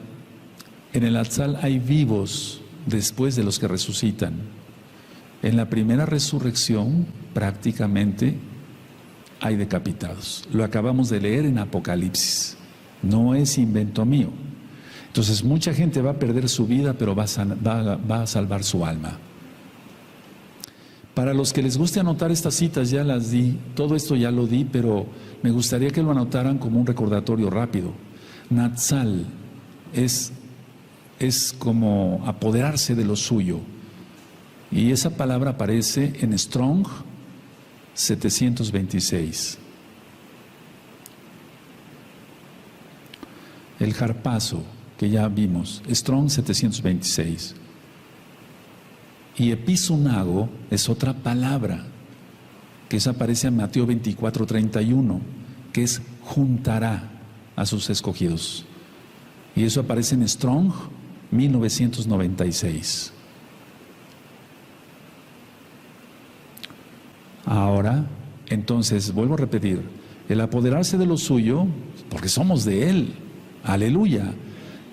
En el Natsal hay vivos después de los que resucitan. En la primera resurrección prácticamente hay decapitados. Lo acabamos de leer en Apocalipsis. No es invento mío. Entonces mucha gente va a perder su vida, pero va a salvar su alma. Para los que les guste anotar estas citas, ya las di, todo esto ya lo di, pero me gustaría que lo anotaran como un recordatorio rápido. Natsal es como apoderarse de lo suyo. Y esa palabra aparece en Strong 726. el harpazo, que ya vimos, Strong 726. Y episunago es otra palabra, que esa aparece en Mateo 24:31, que es juntará a sus escogidos. Y eso aparece en Strong 1996. Ahora, entonces, vuelvo a repetir, el apoderarse de lo suyo, porque somos de Él, aleluya,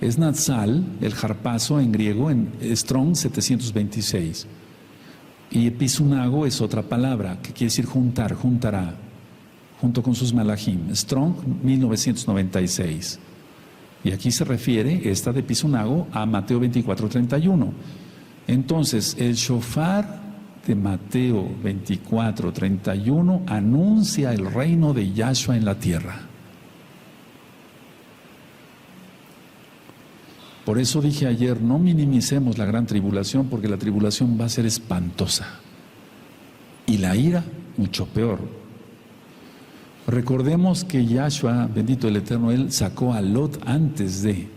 es Natsal, el harpazo en griego, en Strong 726. Y episunago es otra palabra, que quiere decir juntar, juntará, junto con sus malachim. Strong 1996. Y aquí se refiere, esta de episunago, a Mateo 24:31. Entonces, el shofar de Mateo 24:31 anuncia el reino de Yahshua en la tierra. Por eso dije ayer, no minimicemos la gran tribulación, porque la tribulación va a ser espantosa. Y la ira, mucho peor. Recordemos que Yahshua, bendito el Eterno, Él sacó a Lot antes de.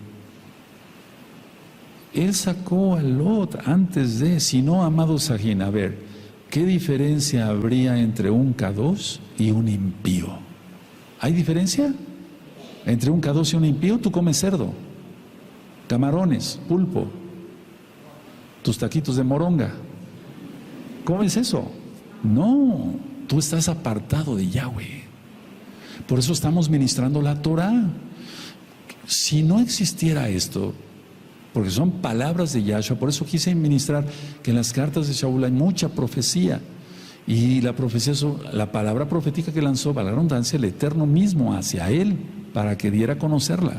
Él sacó a Lot antes de. Si no, amado Sajín, a ver, ¿qué diferencia habría entre un Kadosh y un impío? ¿Hay diferencia? Entre un Kadosh y un impío, tú comes cerdo, camarones, pulpo, tus taquitos de moronga. ¿Cómo es eso? No, tú estás apartado de Yahweh. Por eso estamos ministrando la Torah. Si no existiera esto, porque son palabras de Yahshua, por eso quise ministrar que en las cartas de Shaul hay mucha profecía. Y la profecía, la palabra profética que lanzó, para la redundancia, el Eterno mismo hacia él, para que diera a conocerla.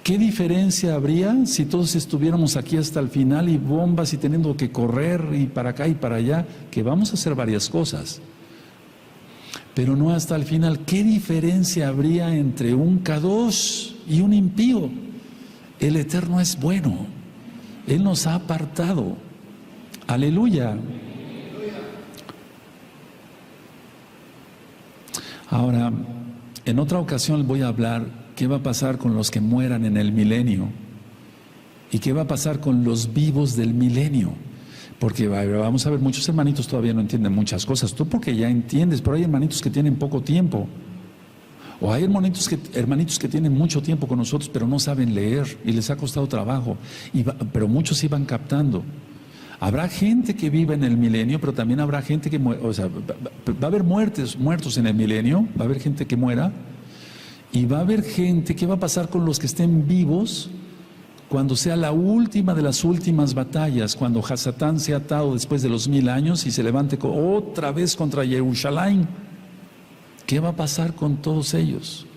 ¿Qué diferencia habría si todos estuviéramos aquí hasta el final y bombas y teniendo que correr y para acá y para allá? Que vamos a hacer varias cosas, pero no hasta el final. ¿Qué diferencia habría entre un Kadosh y un impío? El Eterno es bueno. Él nos ha apartado. Aleluya. Ahora, en otra ocasión voy a hablar qué va a pasar con los que mueran en el milenio y qué va a pasar con los vivos del milenio. Porque vamos a ver, muchos hermanitos todavía no entienden muchas cosas. Tú porque ya entiendes, pero hay hermanitos que tienen poco tiempo. O hay hermanitos que tienen mucho tiempo con nosotros, pero no saben leer y les ha costado trabajo. Pero muchos sí van captando. Habrá gente que viva en el milenio, pero también habrá gente que muere. O sea, va a haber muertos en el milenio, va a haber gente que muera. Y va a haber gente, ¿qué va a pasar con los que estén vivos cuando sea la última de las últimas batallas? Cuando Hasatán sea atado después de los 1000 años y se levante otra vez contra Jerusalén. ¿Qué va a pasar con todos ellos?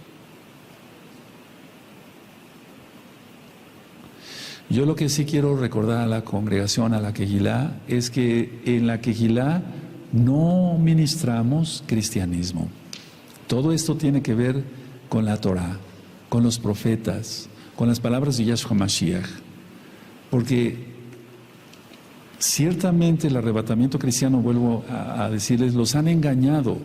Yo lo que sí quiero recordar a la congregación, a la Kehilá, es que en la Kehilá no ministramos cristianismo. Todo esto tiene que ver con la Torah, con los profetas, con las palabras de Yahshua Mashiach. Porque ciertamente el arrebatamiento cristiano, vuelvo a decirles, los han engañado.